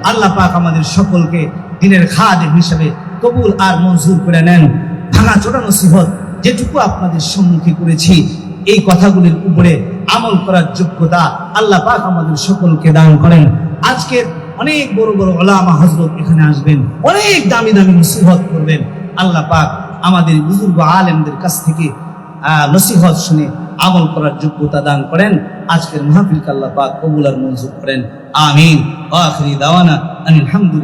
আল্লাহ পাক আমাদের সকলকে দিনের খাদেম হিসেবে কবুল আর মঞ্জুর করে নেন। ভাঙা চোরা নসিহত যেটুকু আপনাদের সম্মুখে করেছি, এই কথাগুলির উপরে আমল করার যোগ্যতা আল্লাহ পাক আমাদের সকলকে দান করেন। আজকে অনেক বড় বড় ওলামা হযরত এখানে আসবেন, অনেক দামি দামি নসিহত করবেন। আল্লাহ পাক আমাদের বুজুর্গ আলেমদের কাছ থেকে নসিহত শুনে আমল করার যোগ্যতা দান করেন। আজকের মাহফিলকে আল্লাহ পাক কবুল আর মঞ্জুর করেন। আমিন। ওয়া আখিরি দাওয়ানা আলহামদুলিল্লাহ।